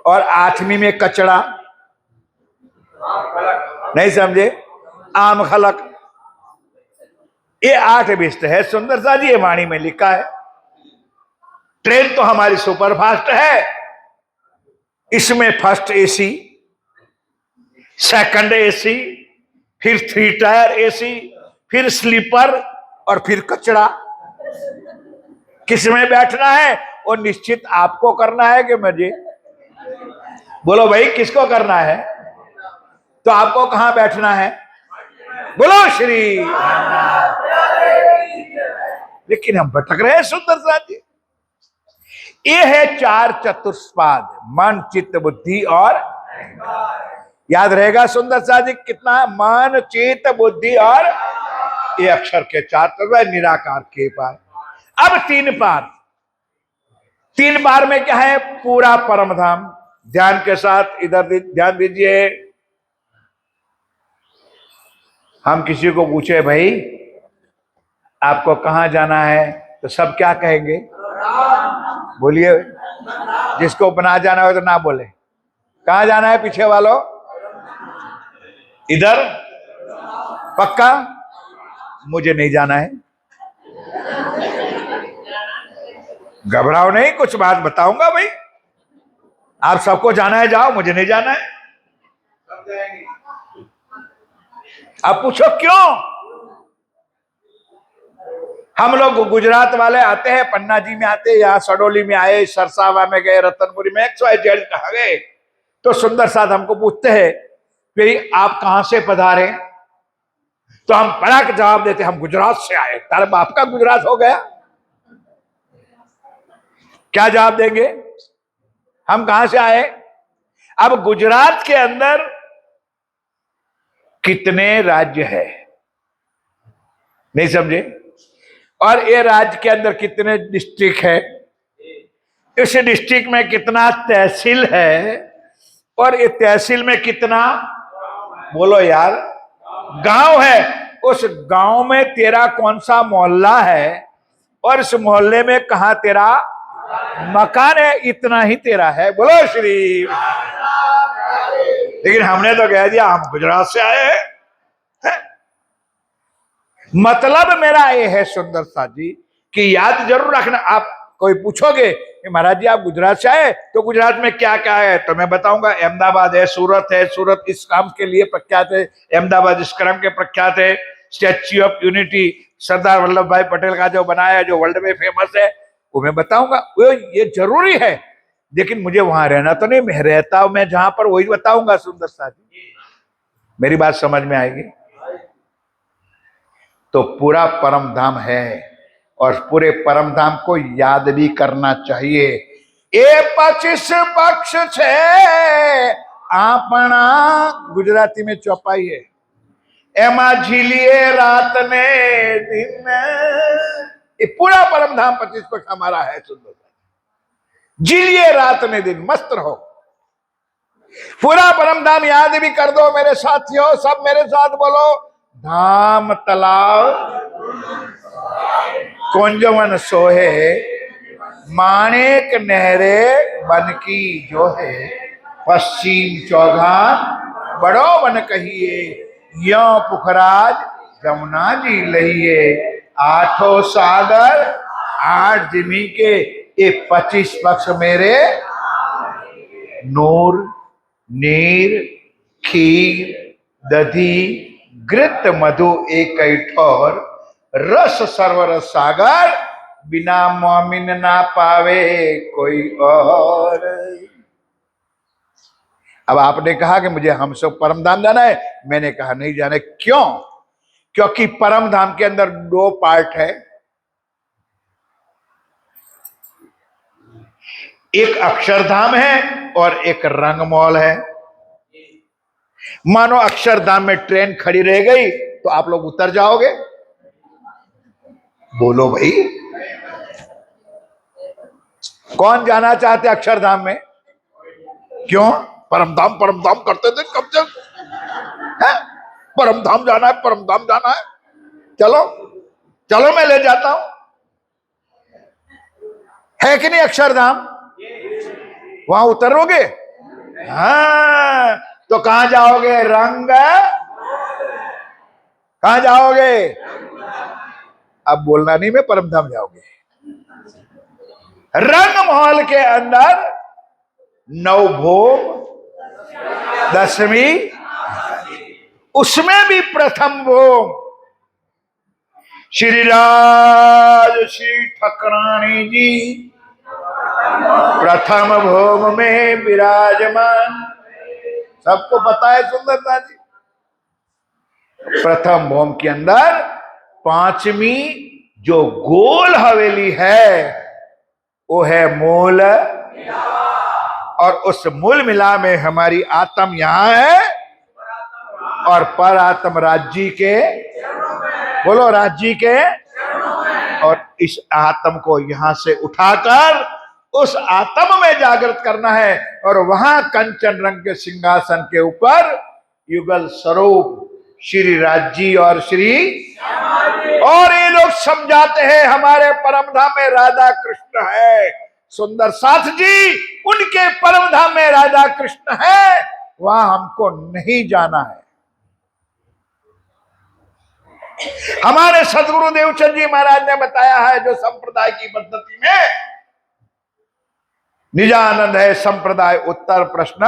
और 8वीं में कचड़ा, नहीं समझे? आम खलक। ये 8 बिष्ट है सुंदर सा जी, ये वाणी में लिखा है। ट्रेन तो हमारी सुपर फास्ट है, इसमें फर्स्ट एसी, सेकंड एसी, फिर 3 टायर एसी, फिर स्लीपर और फिर कचड़ा। किसमें बैठना है और निश्चित आपको करना है कि मुझे? बोलो भाई किसको करना है? तो आपको कहां बैठना है? बोलो श्री। लेकिन हम भटक रहे हैं सुंदर साथ जी। ये है चार चतुष्पाद, मन चित्त बुद्धि और याद रहेगा सुंदर साथ जी कितना, मन चित्त बुद्धि और ये अक्षर के चार तत्व निराकार के पार। अब तीन पार, तीन बार में क्या है, पूरा परम धाम। ध्यान के साथ इधर ध्यान दीजिए। हम किसी को पूछे भाई आपको कहां जाना है, तो सब क्या कहेंगे, बोलिए। जिसको बना जाना हो तो ना बोले। कहां जाना है पीछे वालों, इधर पक्का, मुझे नहीं जाना है। घबराओ नहीं, कुछ बात बताऊंगा भाई। आप सबको जाना है जाओ, मुझे नहीं जाना है। आप पूछो क्यों। हम लोग गुजरात वाले आते हैं, पन्ना जी में आते हैं, यहाँ सडोली में आए, सरसावा में गए, रतनपुरी में XYZ कहा गए, तो सुंदर साथ हमको पूछते हैं कि आप कहां से पधारे, तो हम बड़ा जवाब देते हम गुजरात से आए। तारे बाप का गुजरात हो गया, क्या जवाब देंगे, हम कहां से आए। अब गुजरात के अंदर कितने राज्य है, नहीं समझे, और ये राज्य के अंदर कितने डिस्ट्रिक्ट है, इस डिस्ट्रिक्ट में कितना तहसील है, और ये तहसील में कितना, बोलो यार, गांव है। उस गांव में तेरा कौन सा मोहल्ला है, और इस मोहल्ले में कहां तेरा मकान है, इतना ही तेरा है। बोलो श्री। लेकिन हमने तो कह दिया हम गुजरात से आए हैं। मतलब मेरा ये है सुंदर साथ जी कि याद जरूर रखना। आप कोई पूछोगे कि महाराज जी आप गुजरात से आए, तो गुजरात में क्या क्या है, तो मैं बताऊंगा अहमदाबाद है, सूरत है, सूरत इस काम के लिए प्रख्यात है, अहमदाबाद इस क्रम के प्रख्यात है, statue of unity Sardar Vallabh भाई पटेल का जो बनाया है, जो वर्ल्ड में फेमस है, वो मैं बताऊंगा। वो ये जरूरी है, लेकिन मुझे वहां रहना तो नहीं, मैं रहता हूं मैं जहां पर, वही बताऊंगा सुंदर साथ जी। मेरी बात समझ में आएगी। तो पूरा परम धाम है, और पूरे परम धाम को याद भी करना चाहिए। ए 25 पक्ष छे आपना, गुजराती में चौपाई है, एमा झीलिए रात ने दिन, ये पूरा परम धाम 25 पक्ष हमारा है सुंदर। झीलिए रात ने दिन, मस्त रहो। पूरा परम धाम याद भी कर दो मेरे साथियों, सब मेरे साथ बोलो, धाम तालाब कुंजवन सोहे, माणिक नहरे बन की जो है, पश्चिम चौघान बड़ो बन कहिए, यो पुखराज जमुना जी लहिए, आठों सागर आठ जिमी के, ये 25 पक्ष मेरे, नूर नीर खीर दधी घृत मधु एक ठोर, रस सरवर सागर, बिना मोमिन ना पावे कोई और। अब आपने कहा कि मुझे हम सब परम धाम जाना है, मैंने कहा नहीं जाना। क्यों? क्योंकि परम धाम के अंदर 2 पार्ट है, एक अक्षरधाम है और एक रंगमौल है। मानो अक्षरधाम में ट्रेन खड़ी रह गई तो आप लोग उतर जाओगे, बोलो भाई, कौन जाना चाहते अक्षरधाम में? क्यों? परमधाम करते थे कब तक है? परमधाम जाना है, परमधाम जाना है, चलो चलो मैं ले जाता हूं, है कि नहीं अक्षरधाम? वहां उतरोगे? हाँ, तो कहां जाओगे? रंग, कहां जाओगे? अब बोलना नहीं, मैं परमधाम जाओगे। रंग महल के अंदर 9 भोग, 10वीं, उसमें भी प्रथम भोग श्री राज श्री ठकरानी जी प्रथम भोग में विराजमान। सबको पता है सुंदरता जी, प्रथम भोग के अंदर 5वीं जो गोल हवेली है वो है मूल, और उस मूल मिला में हमारी आत्म यहां है और पर आत्म राज्य के, बोलो राज्य के, और इस आत्म को यहां से उठाकर उस आत्म में जागृत करना है और वहां कंचन रंग के सिंहासन के ऊपर युगल स्वरूप श्री राज्य और श्री, और ये लोग समझाते हैं हमारे परम धाम में राधा कृष्ण है। सुंदर साथ जी, उनके परम धाम में राधा कृष्ण है, वहां हमको नहीं जाना है। हमारे सदगुरु देवचंद जी महाराज ने बताया है, जो संप्रदाय की पद्धति में निजानंद है संप्रदाय उत्तर प्रश्न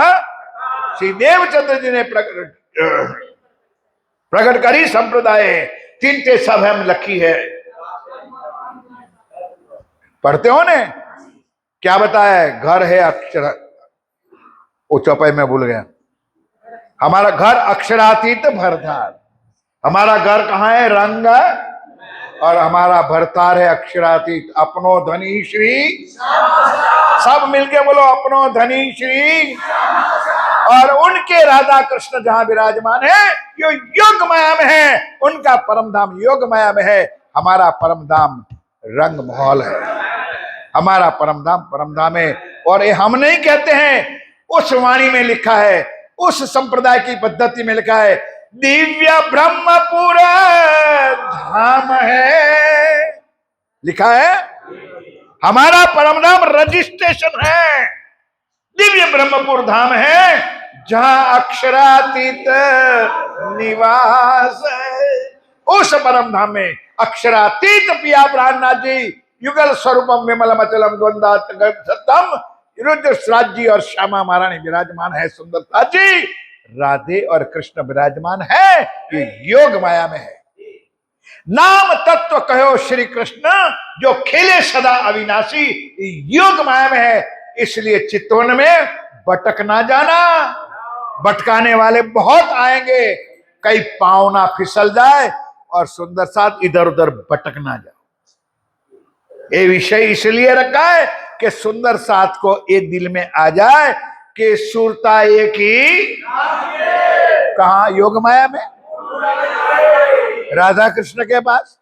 श्री देवचंद्र जी ने प्रकट करी संप्रदाय तीन ते सब हम लखी है। पढ़ते हो ने क्या बताया है? घर है अक्षर, वो चौपाई में भूल गया। हमारा घर अक्षरातीत भरतार, हमारा घर कहाँ है? रंग, और हमारा भरतार है अक्षरातीत अपनो धनी श्री, सब मिलके बोलो अपनो धनी श्री। और उनके राधा कृष्ण जहां विराजमान है यो योग माया में है, उनका परम धाम योग माया में है, हमारा परम धाम रंग महल है, हमारा परम धाम है। और ये हम नहीं कहते हैं, उस वाणी में लिखा है, उस संप्रदाय की पद्धति में लिखा है, दिव्य ब्रह्मपुर धाम है, लिखा है। हमारा परम धाम रजिस्ट्रेशन है, दिव्य ब्रह्मपुर धाम है, जहां अक्षरातीत निवास है। उस परम धाम में अक्षरातीत पिया प्राणनाथ जी युगल स्वरूपम विमलम अचलम द्वंद्वात्म सत्यम रुद्र राज्य और श्यामा महारानी विराजमान है। सुंदरता जी, राधे और कृष्ण विराजमान है, ये योग माया में है। नाम तत्व कहो श्री कृष्ण, जो खेले सदा अविनाशी, योग माया में है। इसलिए चितवन में भटक ना जाना, भटकाने वाले बहुत आएंगे, कई पांव ना फिसल जाए और सुंदर साथ इधर उधर भटक ना जाए। ये विषय इसलिए रखा है कि सुंदर साथ को ये दिल में आ जाए कि सुरता एक ही, कहा? योग माया में, राधा कृष्ण के पास।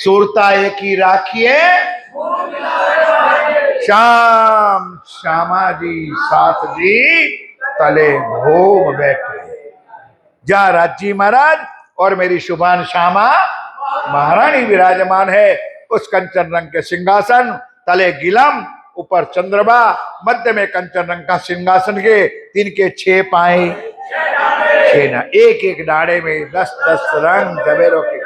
सुरता एक ही राखिए श्याम श्यामा जी साथ जी तले भोग बैठे। जहां राजी महाराज और मेरी शुभान श्यामा महारानी विराजमान है, उस कंचन रंग के सिंहासन तले गिलम, ऊपर चंद्रमा, मध्य में कंचन रंग का सिंहासन के तीन के 6 पाए, 6 ना, एक एक डाड़े में 10-10 रंग जबेरों के,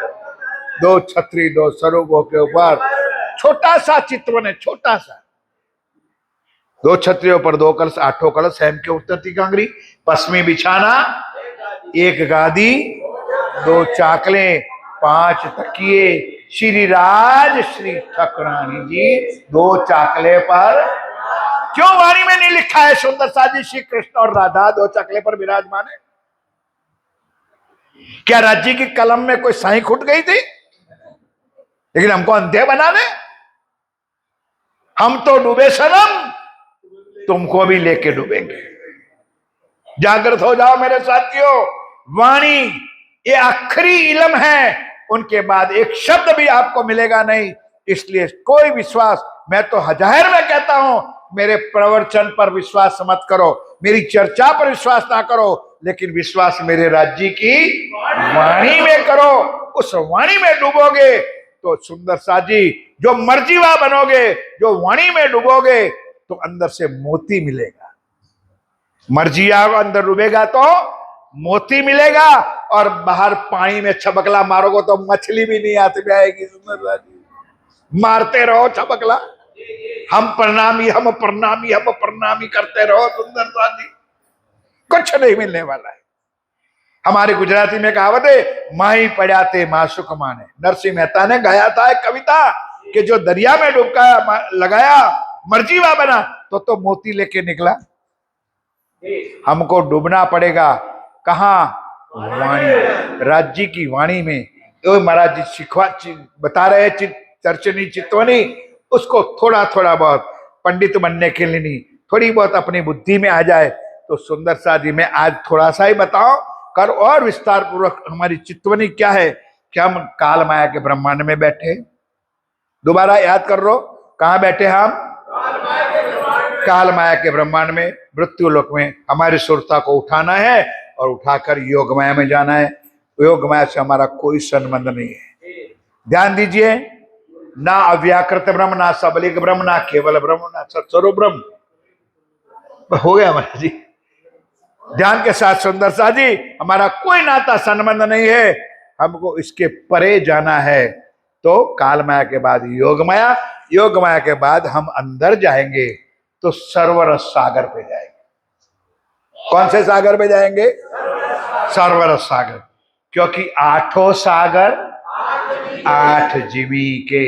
2 छतरी 2 स्वरूपों के ऊपर छोटा सा चित्रवन है, छोटा सा, 2 छतरियों पर 2 कलश, 8 कलश, हेम के उत्तरती कांगरी, पश्चिमी बिछाना, 1 गादी, 2 चाकलें, 5 तकिए, श्री राज श्री ठाकुरानी जी 2 चाकले पर। क्यों वाणी में नहीं लिखा है सुंदर साजी श्री कृष्ण और राधा 2 चाकले पर विराजमान है? क्या राज्य की कलम में कोई साई खुट गई थी, लेकिन हमको अंधे बना दे? हम तो डूबे सनम, तुमको भी लेके डूबेंगे। जागृत हो जाओ मेरे साथियों, वाणी ये आखिरी इल्म है, उनके बाद एक शब्द भी आपको मिलेगा नहीं। इसलिए कोई विश्वास, मैं तो हजार में कहता हूं, मेरे प्रवचन पर विश्वास मत करो, मेरी चर्चा पर विश्वास ना करो, लेकिन विश्वास मेरे राज्य की वाणी में करो। उस वाणी में डूबोगे तो सुंदर साजी जो मर्जीवा बनोगे, जो वाणी में डूबोगे तो अंदर से मोती मिलेगा। मर्जिया अंदर डूबेगा तो मोती मिलेगा, और बाहर पानी में छबकला मारोगे तो मछली भी नहीं हाथ में आएगी। सुंदर साजी मारते रहो छबकला, हम प्रणामी हम प्रणामी हम प्रणामी करते रहो। सुंदर साजी कुछ नहीं मिलने वाला है। हमारे गुजराती में कहावत है, माई पड़ाते माशुक माने। नरसिंह मेहता ने गाया था एक कविता कि जो दरिया में डुबका लगाया मर्जीवा बना तो मोती लेके निकला। हमको डूबना पड़ेगा कहां? वाणी, राज्य की वाणी में। तो महाराज जी बता रहे चर्चनी चितवनी, उसको थोड़ा थोड़ा बहुत पंडित बनने के लिए नहीं, थोड़ी बहुत अपनी बुद्धि में आ जाए तो सुंदर सा जी मैं आज थोड़ा सा ही बताओ कर, और विस्तार पूर्वक हमारी चितवनी क्या है कि हम काल माया के ब्रह्मांड में बैठे। दोबारा याद कर लो, कहां बैठे हम? काल माया के ब्रह्मांड में, मृत्यु लोक में। हमारी सुरता को उठाना है और उठाकर योग माया में जाना है। योग माया से हमारा कोई संबंध नहीं है। ध्यान दीजिए, ना अव्याकृत ब्रह्म, ना सबलिक ब्रह्म, ना केवल ब्रह्म, ना सत्स्वरूप ब्रह्म। हो गया महाराज जी। ध्यान के साथ सुंदर सा जी, हमारा कोई नाता संबंध नहीं है, हमको इसके परे जाना है। तो काल माया के बाद योग माया, योग माया के बाद हम अंदर जाएंगे तो सर्वरस सागर पे जाएंगे। कौन से सागर पे जाएंगे? सर्वरस सागर। क्योंकि आठों सागर आठ जीवी के,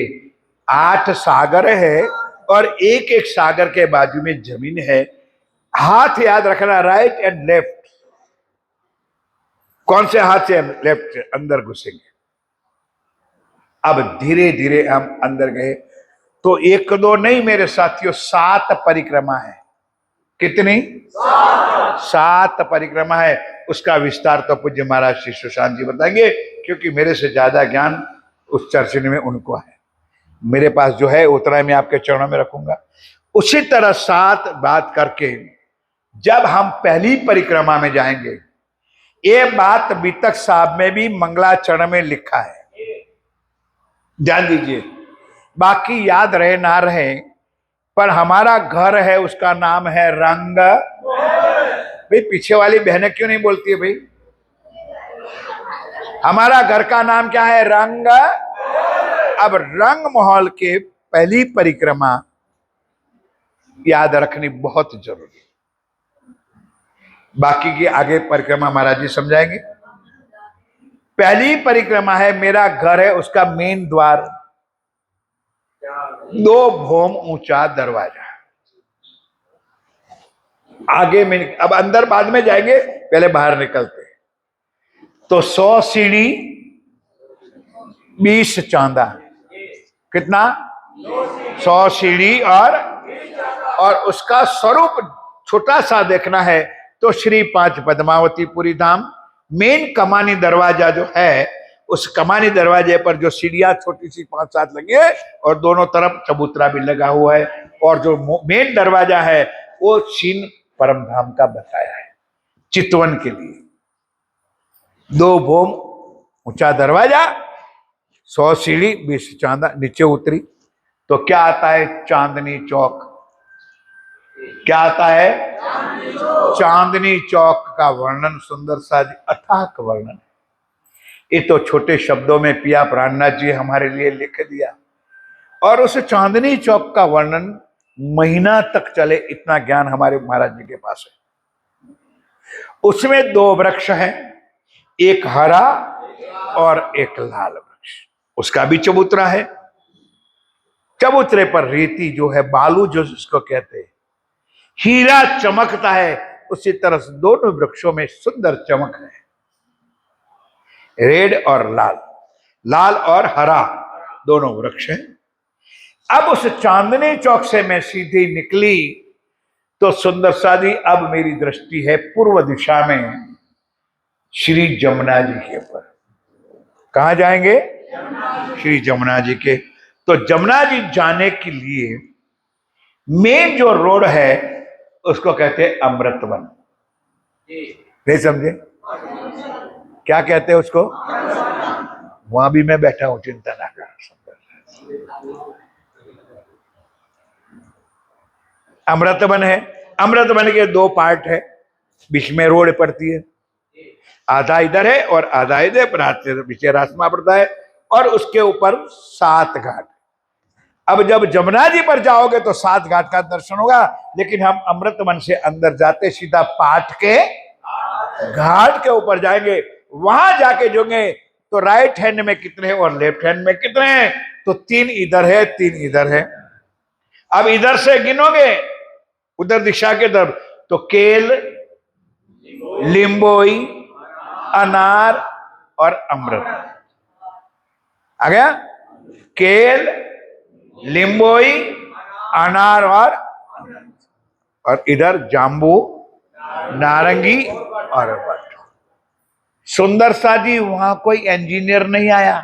8 सागर है और एक एक सागर के बाजू में जमीन है। हाथ याद रखना, राइट एंड लेफ्ट। कौन से हाथ से? लेफ्ट से अंदर घुसेंगे। अब धीरे धीरे हम अंदर गए तो 1 2 नहीं मेरे साथियों, 7 परिक्रमा है। कितनी? 7 परिक्रमा है। उसका विस्तार तो पूज्य महाराज श्री सुशांत जी बताएंगे, क्योंकि मेरे से ज्यादा ज्ञान उस चर्चनी में उनको है। मेरे पास जो है उतना ही मैं आपके चरणों में रखूंगा। उसी तरह 7 बात करके जब हम पहली परिक्रमा में जाएंगे, ये बात बीतक साहब में भी मंगलाचरण में लिखा है, ध्यान दीजिए। बाकी याद रहे ना रहे, पर हमारा घर है उसका नाम है रंग। भाई पीछे वाली बहनें क्यों नहीं बोलती है भाई? हमारा घर का नाम क्या है? रंग। अब रंग महल के पहली परिक्रमा याद रखनी बहुत जरूरी है। बाकी की आगे परिक्रमा महाराज जी समझाएंगे। पहली परिक्रमा है मेरा घर है उसका मेन द्वार, 2 भौम ऊंचा दरवाजा। आगे में, अब अंदर बाद में जाएंगे, पहले बाहर निकलते हैं। तो 100 सीढ़ी 20 चांदा। कितना? 100 सीढ़ी और उसका स्वरूप छोटा सा देखना है तो श्री 5 पद्मावती पुरी धाम। मेन कमानी दरवाजा जो है, उस कमानी दरवाजे पर जो सीढ़ियां छोटी सी 5-7 लगी है और दोनों तरफ चबूतरा भी लगा हुआ है, और जो मेन दरवाजा है वो चीन परम धाम का बताया है चितवन के लिए। 2 भौम ऊंचा दरवाजा, 100 सीढ़ी 20 चांदा। नीचे उतरी तो क्या आता है? चांदनी चौक। क्या आता है? चांदनी चौक का वर्णन सुंदर सा जी, अथाक वर्णन। ये तो छोटे शब्दों में पिया प्राणनाथ जी हमारे लिए लिख दिया, और उस चांदनी चौक का वर्णन महीना तक चले इतना ज्ञान हमारे महाराज जी के पास है। उसमें 2 वृक्ष हैं, एक हरा और एक लाल वृक्ष। उसका भी चबूतरा है। चबूतरे पर रेती जो है, बालू जो जिसको कहते हैं, हीरा चमकता है, उसी तरह से दोनों वृक्षों में सुंदर चमक है। रेड और लाल, लाल और हरा दोनों वृक्ष हैं। अब उस चांदनी चौक से मैं सीधी निकली तो सुंदर सा जी, अब मेरी दृष्टि है पूर्व दिशा में श्री जमुना जी के ऊपर। कहां जाएंगे? श्री जमुना जी के। तो जमुना जी जाने के लिए मेन जो रोड है उसको कहते हैं अमृतवन। नहीं समझे? क्या कहते हैं उसको? वहां भी मैं बैठा हूं, चिंता ना कर। अमृतवन है। अमृतवन के 2 पार्ट है, बीच में रोड पड़ती है, आधा इधर है और आधा इधर, पीछे रास्ता पड़ता है, और उसके ऊपर 7 घाट। अब जब जमुना जी पर जाओगे तो 7 घाट का दर्शन होगा, लेकिन हम अमृतवन से अंदर जाते सीधा पाठ के घाट के ऊपर जाएंगे। वहां जाके जोगे तो राइट हैंड में कितने और लेफ्ट हैंड में कितने हैं? तो 3 इधर है, 3 इधर है। अब इधर से गिनोगे उधर दिशा के तरफ तो केल, लिंबोई, अनार और अमृत। आ गया? केल, लिंबोई, अनार और इधर जाम्बू, नारंगी और बट। सुंदर सा जी वहां कोई इंजीनियर नहीं आया,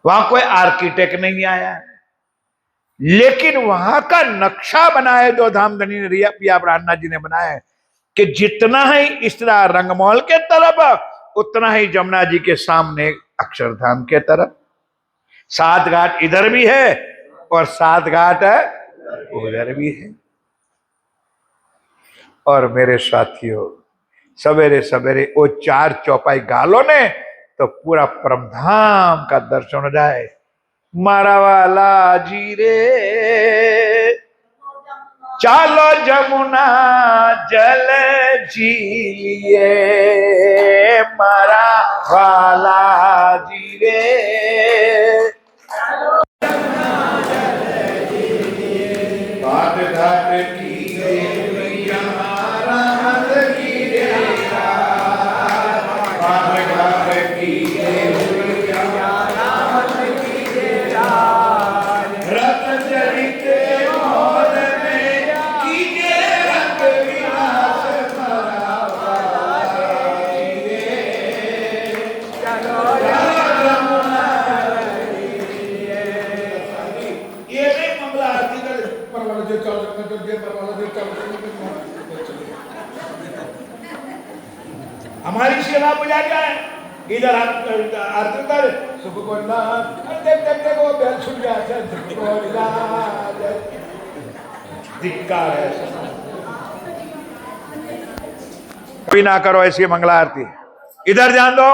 वहां कोई आर्किटेक्ट नहीं आया, लेकिन वहां का नक्शा बनाए दो धाम धनी पिया प्रार्थना जी ने बनाया है कि जितना ही इस तरह रंगमहल के तरफ उतना ही जमुना जी के सामने अक्षरधाम के तरफ। 7 घाट इधर भी है और 7 घाट उधर भी है। और मेरे साथियों, सवेरे सवेरे वो 4 चौपाई गालों ने तो पूरा परमधाम का दर्शन हो जाए। मारावाला जी रे चालो जमुना जल जिए, मारावाला जी रे घाट घाट की हमारी सेवा बुझा जाए। इधर आरती कर सुख को देखो बैल छूट गया धिक्कार है। कभी ना करो ऐसी मंगला आरती। इधर ध्यान दो,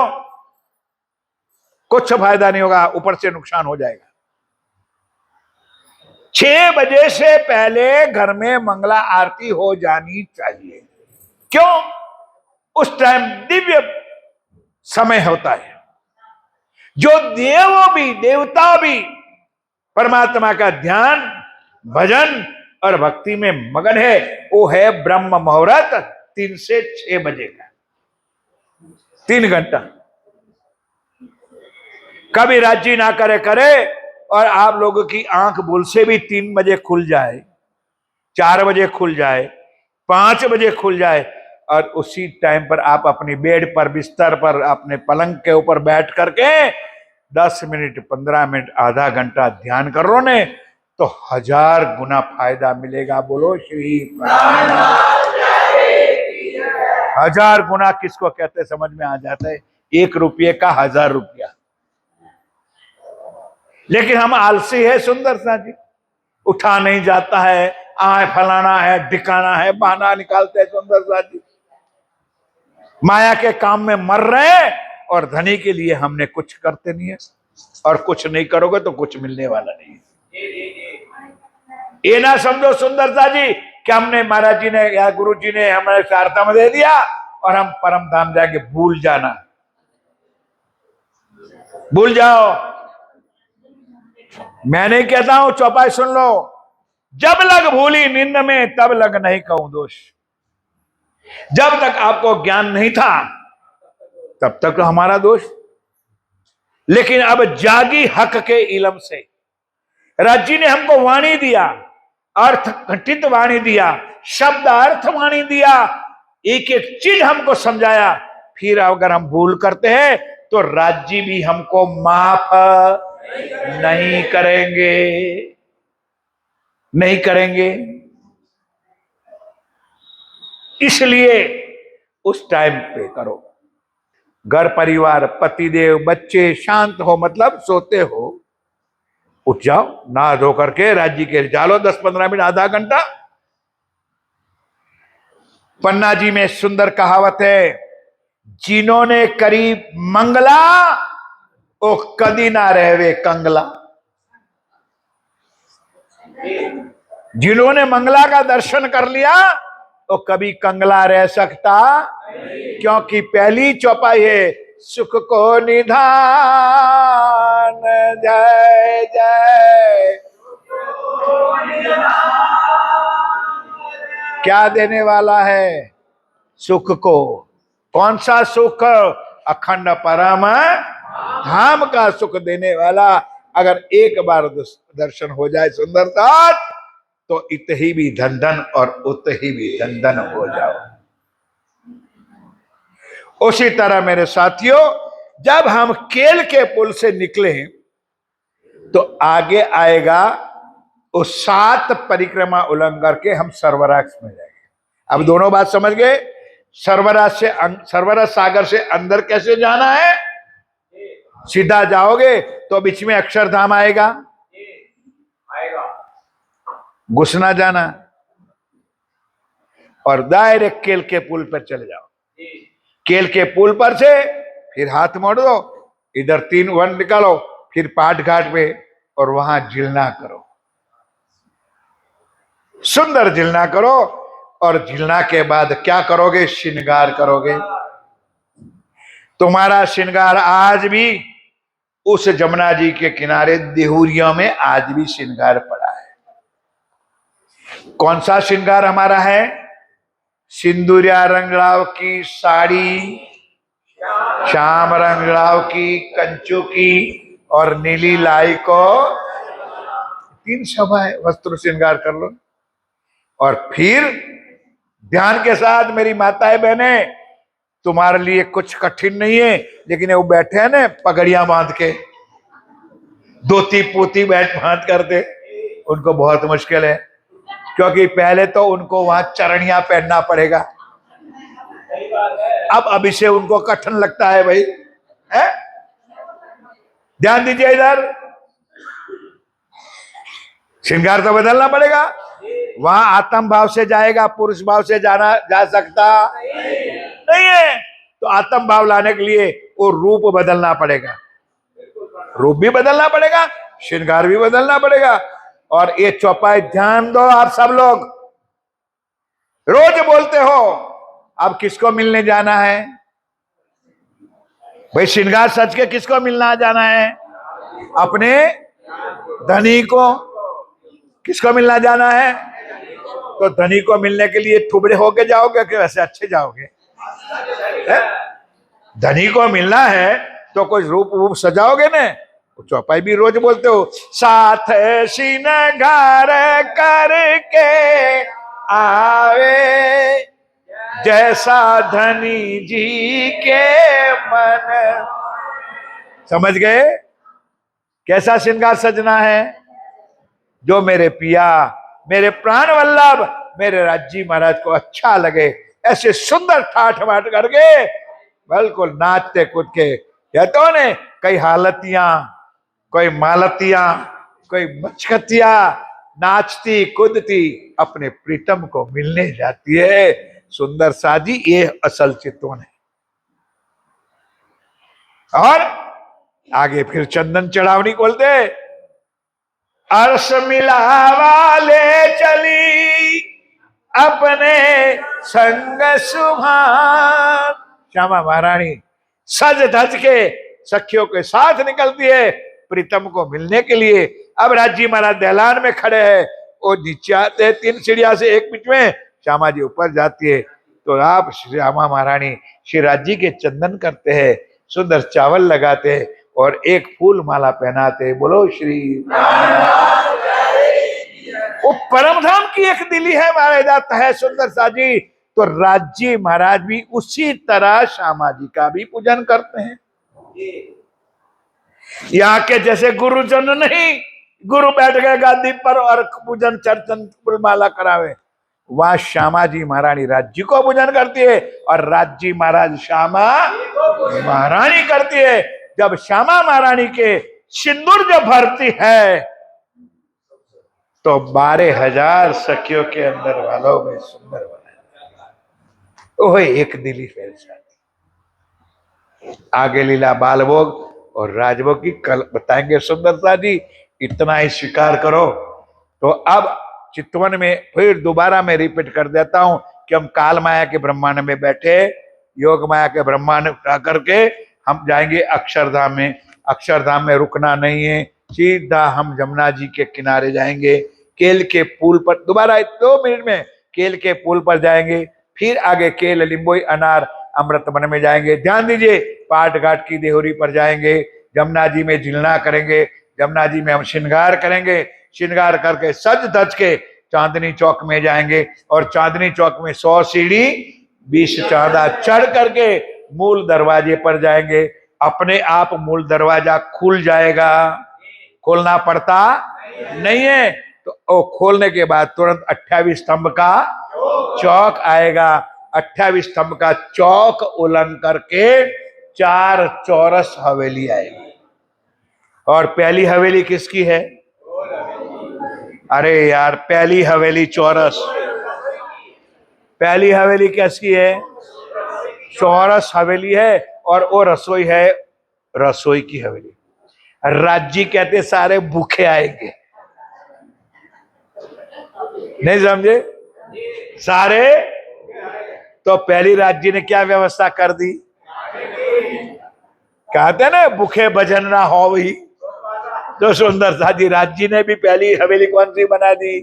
कुछ फायदा नहीं होगा, ऊपर से नुकसान हो जाएगा। 6 बजे से पहले घर में मंगला आरती हो जानी चाहिए। क्यों? उस टाइम दिव्य समय होता है, जो देवता भी परमात्मा का ध्यान, भजन और भक्ति में मगन है। वो है ब्रह्म मुहूर्त 3 से 6 बजे का, 3 घंटा। कभी राज्य ना करे और आप लोगों की आंख भूल से भी 3 बजे खुल जाए, 4 बजे खुल जाए, 5 बजे खुल जाए, और उसी टाइम पर आप अपनी बेड पर, बिस्तर पर, अपने पलंग के ऊपर बैठ करके 10 मिनट, 15 मिनट, आधा घंटा ध्यान करो ने तो 1000 गुना फायदा मिलेगा। बोलो श्री 1000 गुना किसको कहते समझ में आ जाता है। 1 रुपये का 1000 रुपया। लेकिन हम आलसी है सुंदर सा जी, उठा नहीं जाता है, आए फलाना है, ढिकाना है, बहाना निकालते हैं सुंदर सा जी। माया के काम में मर रहे हैं और धनी के लिए हमने कुछ करते नहीं है, और कुछ नहीं करोगे तो कुछ मिलने वाला नहीं है। ये ना समझो सुंदर सा जी कि हमने महाराज जी ने या गुरु जी ने हमारे सहायता में दे दिया और हम परम धाम जाके भूल जाना। भूल जाओ। मैं नहीं कहता हूं, चौपाई सुन लो। जब लग भूली निंद में तब लग नहीं कहूं दोष। जब तक आपको ज्ञान नहीं था तब तक तो हमारा दोष, लेकिन अब जागी हक के इलम से राज्य ने हमको वाणी दिया, अर्थ घटित वाणी दिया, शब्द अर्थ वाणी दिया, एक एक चीज हमको समझाया। फिर अगर हम भूल करते हैं तो राज्य भी हमको माफ नहीं करेंगे, नहीं करेंगे। इसलिए उस टाइम पे करो। घर परिवार, पतिदेव, बच्चे शांत हो, मतलब सोते हो, उठ जाओ, नहा धो करके राज्य के जालो 10-15 मिनट, आधा घंटा। पन्ना जी में सुंदर कहावत है, जिन्होंने करी मंगला ओ कदी ना रहवे कंगला। जिन्होंने मंगला का दर्शन कर लिया तो कभी कंगला रह सकता, क्योंकि पहली चौपाई है, सुख को निधान जय जय। क्या देने वाला है? सुख को। कौन सा सुख? अखंड परम धाम का सुख देने वाला अगर एक बार दर्शन हो जाए सुंदर साथ, तो इत ही भी धन धन और उत ही भी धन धन हो जाओ। उसी तरह मेरे साथियों, जब हम केल के पुल से निकले तो आगे आएगा उस 7 परिक्रमा उल्लंघन करके हम सर्वराक्ष में जाएंगे। अब दोनों बात समझ गए? सर्वराज सागर से अंदर कैसे जाना है? सीधा जाओगे तो बीच में अक्षरधाम आएगा, घुसना जाना, और डायरेक्ट केल के पुल पर चले जाओ। केल के पुल पर से फिर हाथ मोड़ दो, इधर 3 वन निकालो, फिर पाट घाट पे, और वहां जिलना करो, सुंदर जिलना करो। और जिलना के बाद क्या करोगे? श्रृंगार करोगे। तुम्हारा श्रृंगार आज भी उस जमुना जी के किनारे देहुरियों में आज भी श्रृंगार पड़ा है। कौन सा श्रृंगार हमारा है? सिंदूरिया रंगड़ाव की साड़ी, श्याम रंगड़ाव की, कंचू की और नीली लाई को 3 सभाएं वस्त्र श्रृंगार कर लो। और फिर ध्यान के साथ मेरी माताएं बहने, तुम्हारे लिए कुछ कठिन नहीं है, लेकिन वो बैठे हैं ना पगड़ियां बांध के, धोती पोती बैठ बांध करते, उनको बहुत मुश्किल है, क्योंकि पहले तो उनको वहां चरणियां पहनना पड़ेगा। अब अभी से उनको कठिन लगता है भाई, है? ध्यान दीजिए इधर, श्रृंगार तो बदलना पड़ेगा। वहां आत्म भाव से जाएगा, पुरुष भाव से जा सकता नहीं है। तो आत्म भाव लाने के लिए वो रूप बदलना पड़ेगा, रूप भी बदलना पड़ेगा, श्रृंगार भी बदलना पड़ेगा। और ये चौपाई ध्यान दो, आप सब लोग रोज बोलते हो अब किसको मिलने जाना है भाई? श्रृंगार सच के किसको मिलना जाना है? अपने धनी को। किसको मिलना जाना है? तो धनी को मिलने के लिए ठुबड़े होके जाओगे कि वैसे अच्छे जाओगे? धनी को मिलना है तो कुछ रूप वूप सजाओगे ना। चौपाई भी रोज बोलते हो, साथ श्रृंगार करके आवे जैसा धनी जी के मन। समझ गए कैसा श्रृंगार सजना है? जो मेरे पिया, मेरे प्राण वल्लभ, मेरे राज्य महाराज को अच्छा लगे, ऐसे सुंदर ठाठ बाट करके बिल्कुल नाचते कूद के। कहते ने कई हालतियां, कोई मालतियां, कोई मचकतिया नाचती कूदती अपने प्रीतम को मिलने जाती है। सुंदर साजी, ये असल चितवन है। और आगे फिर चंदन चढ़ावनी बोलते, अर्श मिलावा ले चली अपने संग सुभान। श्यामा महारानी सज धज के सखियों के साथ निकलती है प्रीतम को मिलने के लिए। अब राज्य महाराज दहलान में खड़े हैं, वो नीचे आते हैं 3 सीढ़ियां से, एक बीच में, श्यामा जी ऊपर जाती है। तो आप श्यामा महारानी श्री राज्य के चंदन करते हैं, सुंदर चावल लगाते हैं और एक फूल माला पहनाते हैं। बोलो श्री। वो परम धाम की एक दिली है माना जाता है सुंदर साजी। तो राज्य महाराज भी उसी तरह श्यामा जी का भी पूजन करते हैं। यहाँ के जैसे गुरुजन नहीं, गुरु बैठ गए गादी पर और पूजन चर्चन फूलमाला करावे, वहां श्यामा जी महारानी राज्य को पूजन करती है और राज्य महाराज श्यामा महारानी करती है। जब श्यामा महारानी के सिंदूर जब भरती है तो 12,000 सखियों के अंदर वालों में सुंदर बना। ओह एक दिली फेर आगे लीला बालभोग और राजभोग की कल बताएंगे सुंदरता जी। इतना ही स्वीकार करो। तो अब चितवन में फिर दोबारा मैं रिपीट कर देता हूं कि हम काल माया के ब्रह्मांड में बैठे, योग माया के ब्रह्मांड करके हम जाएंगे अक्षरधाम में। अक्षरधाम में रुकना नहीं है, सीधा हम जमुना जी के किनारे जाएंगे। केल के पुल पर दोबारा 2 मिनट में केल के पुल पर जाएंगे, फिर आगे केल, लिंबोई, अनार, अमृत वन में जाएंगे। ध्यान दीजिए, पाट घाट की देहुरी पर जाएंगे, जमुना जी में जिलना करेंगे, जमुना जी में हम श्रृंगार करेंगे, श्रृंगार करके सज धज के चांदनी चौक में जाएंगे और चांदनी चौक में 100 सीढ़ी 20 चांदा चढ़ करके मूल दरवाजे पर जाएंगे। अपने आप मूल दरवाजा खुल जाएगा, खोलना पड़ता नहीं है। तो खोलने के बाद तुरंत 28 स्तंभ का चौक आएगा। 28 स्तंभ का चौक उल्लंघन करके 4 चौरस हवेली आएगी। और पहली हवेली किसकी है? अरे यार, पहली हवेली चौरस, पहली हवेली किसकी है? चौरस हवेली है। और वो रसोई है, रसोई की हवेली। राज्य कहते सारे भूखे आएंगे, नहीं समझे? सारे। तो पहली राज्य ने क्या व्यवस्था कर दी? कहते ना, भूखे भजन ना हो वही। तो सुंदर साजी राज्य ने भी पहली हवेली कौन सी बना दी?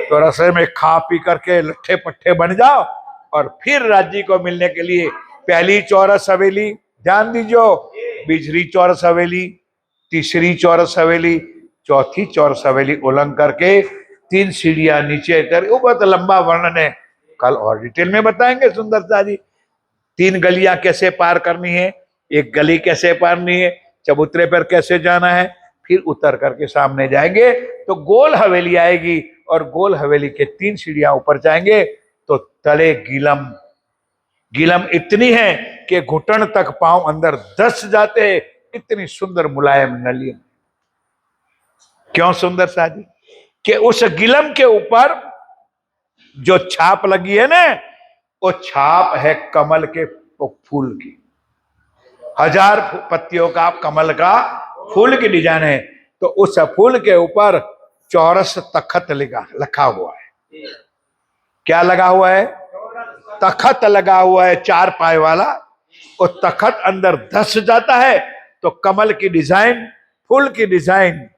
तो रसोई में खा पी करके लट्ठे पट्टे बन जाओ और फिर राज्य को मिलने के लिए पहली चौरस हवेली, ध्यान दीजिए, दूसरी चौरस हवेली, तीसरी चौरस हवेली, चौथी चौरस हवेली उल्लंघन करके 3 सीढ़ियां नीचे कर। वो बहुत लंबा वर्णन है, कल और डिटेल में बताएंगे सुंदरता जी। 3 गलियां कैसे पार करनी है, एक गली कैसे पारनी है, चबूतरे पर कैसे जाना है, फिर उतर करके सामने जाएंगे तो गोल हवेली आएगी। और गोल हवेली के 3 सीढ़ियां ऊपर जाएंगे तो तले गीलम, गीलम इतनी है कि घुटन तक पांव अंदर धस जाते हैं। इतनी सुंदर मुलायम नली। क्यों सुंदर साजी? कि उस गिलम के ऊपर जो छाप लगी है ना, वो छाप है कमल के फूल की। 1000 पत्तियों का कमल का फूल की डिजाइन है। तो उस फूल के ऊपर चौरस तखत लिखा हुआ है। क्या लगा हुआ है? तखत लगा हुआ है, 4 पाए वाला। वो तखत अंदर धस जाता है तो कमल की डिजाइन, फूल की डिजाइन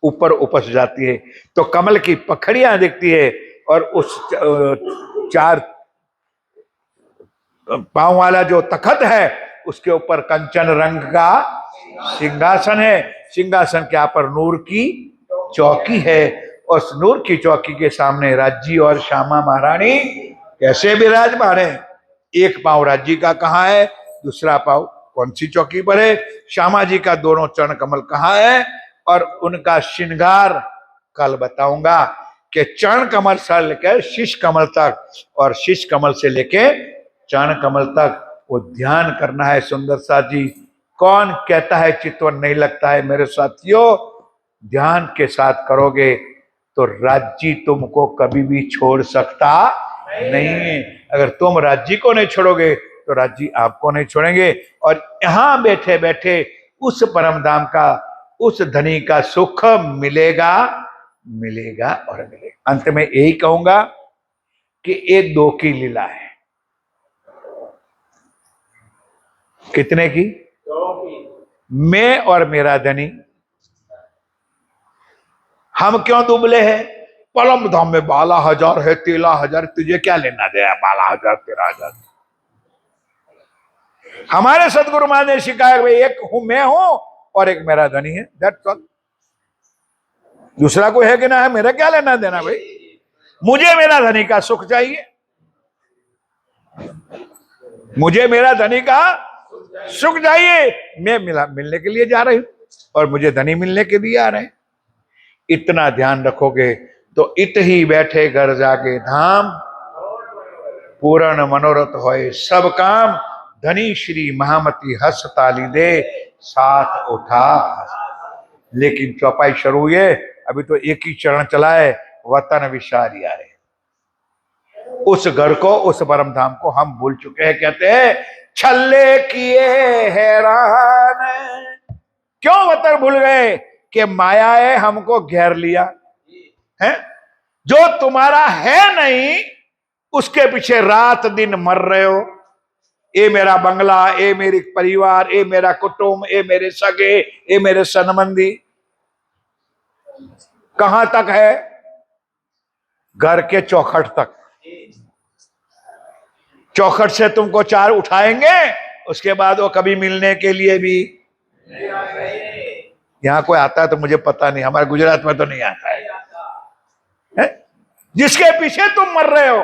ऊपर उपस जाती है। तो कमल की पखड़ियां दिखती है और उस 4 पांव वाला जो तखत है उसके ऊपर कंचन रंग का सिंहासन है। सिंहासन के ऊपर नूर की चौकी है। उस नूर की चौकी के सामने राज्जी और श्यामा महारानी कैसे विराजमान है। एक पांव राज्जी का कहाँ है, दूसरा पांव कौन सी चौकी पर है? श्यामा जी का दोनों चरण कमल कहाँ है और उनका श्रृंगार कल बताऊंगा। कि चरण कमल से लेकर शीश कमल तक और शीश कमल से लेकर चरण कमल तक वो ध्यान करना है। सुंदर सा जी, कौन कहता है चितवन नहीं लगता है? मेरे साथियों, ध्यान के साथ करोगे तो राज्य तुमको कभी भी छोड़ सकता नहीं है। अगर तुम राज्य को नहीं छोड़ोगे तो राज्य आपको नहीं छोड़ेंगे। और यहां बैठे बैठे उस परम धाम का, उस धनी का सुख मिलेगा, मिलेगा और मिलेगा। अंत में यही कहूंगा कि ये 2 की लीला है। कितने की? 2 की। मैं और मेरा धनी। हम क्यों दुबले हैं? परम धाम में 12,000 है, 13,000, तुझे क्या लेना देना 12,000 13,000? हमारे सदगुरु महाराज ने सिखाया भाई, एक हूं मैं हूं और एक मेरा धनी है, दैट्स ऑल। दूसरा कोई है कि ना है, मेरा क्या लेना देना भाई? मुझे मेरा धनी का सुख चाहिए, मुझे मेरा धनी का सुख चाहिए। मैं मिलने के लिए जा रही हूं और मुझे धनी मिलने के लिए आ रहे हैं। इतना ध्यान रखोगे तो इत ही बैठे घर जाके धाम, पूर्ण मनोरथ होए सब काम, धनी श्री महामती हस ताली दे साथ उठा। लेकिन चौपाई शुरू हुई है, अभी तो एक ही चरण चला है, वतन विशारी आए। उस घर को, उस परम धाम को हम भूल चुके हैं। कहते हैं छल्ले किए हैरान, क्यों वतन भूल गए? कि मायाए हमको घेर लिया है। जो तुम्हारा है नहीं उसके पीछे रात दिन मर रहे हो। ए मेरा बंगला, ए मेरी परिवार, ए मेरा कुटुंब, ए मेरे सगे, ए मेरे संबंधी। कहां तक है? घर के चौखट तक। चौखट से तुमको 4 उठाएंगे, उसके बाद वो कभी मिलने के लिए भी यहां कोई आता है तो मुझे पता नहीं, हमारे गुजरात में तो नहीं आता है? जिसके पीछे तुम मर रहे हो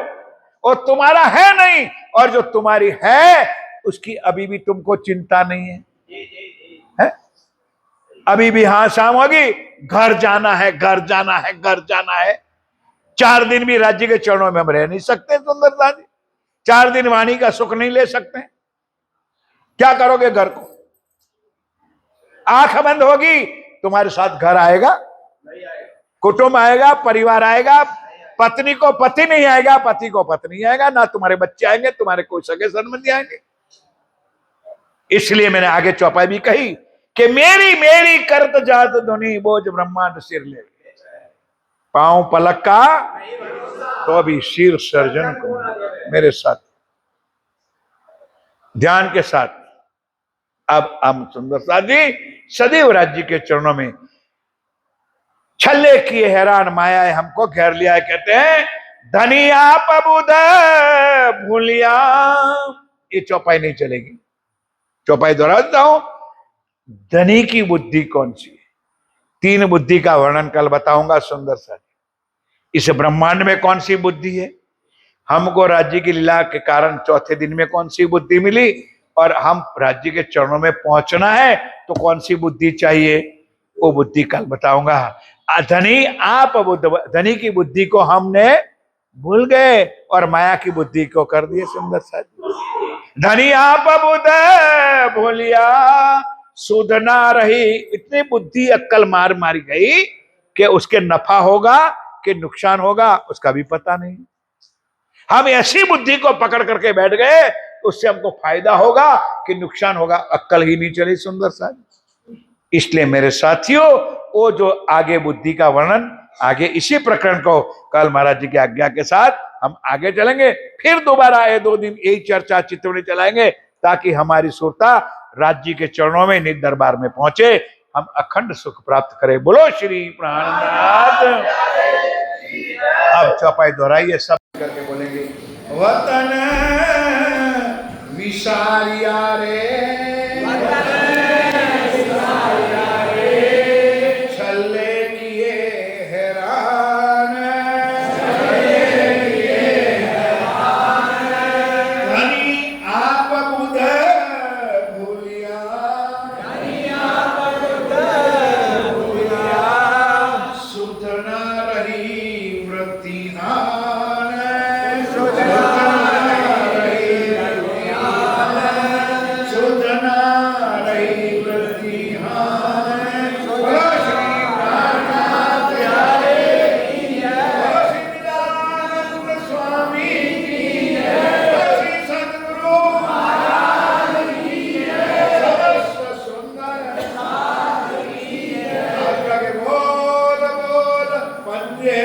वो तुम्हारा है नहीं, और जो तुम्हारी है उसकी अभी भी तुमको चिंता नहीं है? अभी भी हाँ शाम होगी, घर जाना है, घर जाना है, घर जाना है। 4 दिन भी राज्य के चरणों में हम रह नहीं सकते सुंदरता जी, 4 दिन वाणी का सुख नहीं ले सकते। क्या करोगे घर को? आंख बंद होगी, तुम्हारे साथ घर आएगा, कुटुंब आएगा, परिवार आएगा, पत्नी को पति नहीं आएगा, पति को पत्नी आएगा, ना तुम्हारे बच्चे आएंगे, तुम्हारे कोई सगे संबंधी आएंगे। इसलिए मैंने आगे चौपाई भी कही कि मेरी मेरी करत जात धुनी, बोझ ब्रह्मांड सिर ले, पांव पलक का तो भी सिर सर्जन को। मेरे साथ ध्यान के साथ अब हम सुंदरता जी सदैव राज्य के चरणों में छल्ले किए हैरान माया हमको घेर लिया है। कहते हैं धनी आप बुध भूलिया, ये चौपाई नहीं चलेगी, चौपाई दोहराता हूं। धनी की बुद्धि कौन सी है? 3 बुद्धि का वर्णन कल बताऊंगा सुंदर सा। इस ब्रह्मांड में कौन सी बुद्धि है? हमको राज्य की लीला के कारण चौथे दिन में कौन सी बुद्धि मिली, और हम राज्य के चरणों में पहुंचना है तो कौन सी बुद्धि चाहिए, वो बुद्धि कल बताऊंगा। धनी आप बुद्ध, धनी की बुद्धि को हमने भूल गए और माया की बुद्धि को कर दिए सुंदर सा। धनी आप बुद्ध भूलिया, सुध ना रही। इतनी बुद्धि अक्कल मार मारी गई कि उसके नफा होगा कि नुकसान होगा उसका भी पता नहीं। हम ऐसी बुद्धि को पकड़ करके बैठ गए, उससे हमको फायदा होगा कि नुकसान होगा, अक्कल ही नहीं चली सुंदर सा। इसलिए मेरे साथियों, वो जो आगे बुद्धि का वर्णन आगे इसी प्रकरण को कल महाराज जी की आज्ञा के साथ हम आगे चलेंगे। फिर दोबारा ये 2 दिन यही चर्चा चितवनी चलाएंगे ताकि हमारी सुरता राज्य के चरणों में निज दरबार में पहुंचे, हम अखंड सुख प्राप्त करें। बोलो श्री प्राणनाथ। अब चौपाई दोहराइए, सब करके बोलेंगे वतन विसारिया रे, छल्ले किए हैरान, धनी आप बुध भूलिया, सुध न रही वृत्ति नान, सुध न रही वृत्ति नान। बोलो श्री प्राणनाथ प्यारे की जय, बोलो श्री नित्यानंद स्वामी की जय, बोलो श्री सद्गुरु महाराज की जय, सर्वस्व सुंदर साध की जय। बोल बोल पंजे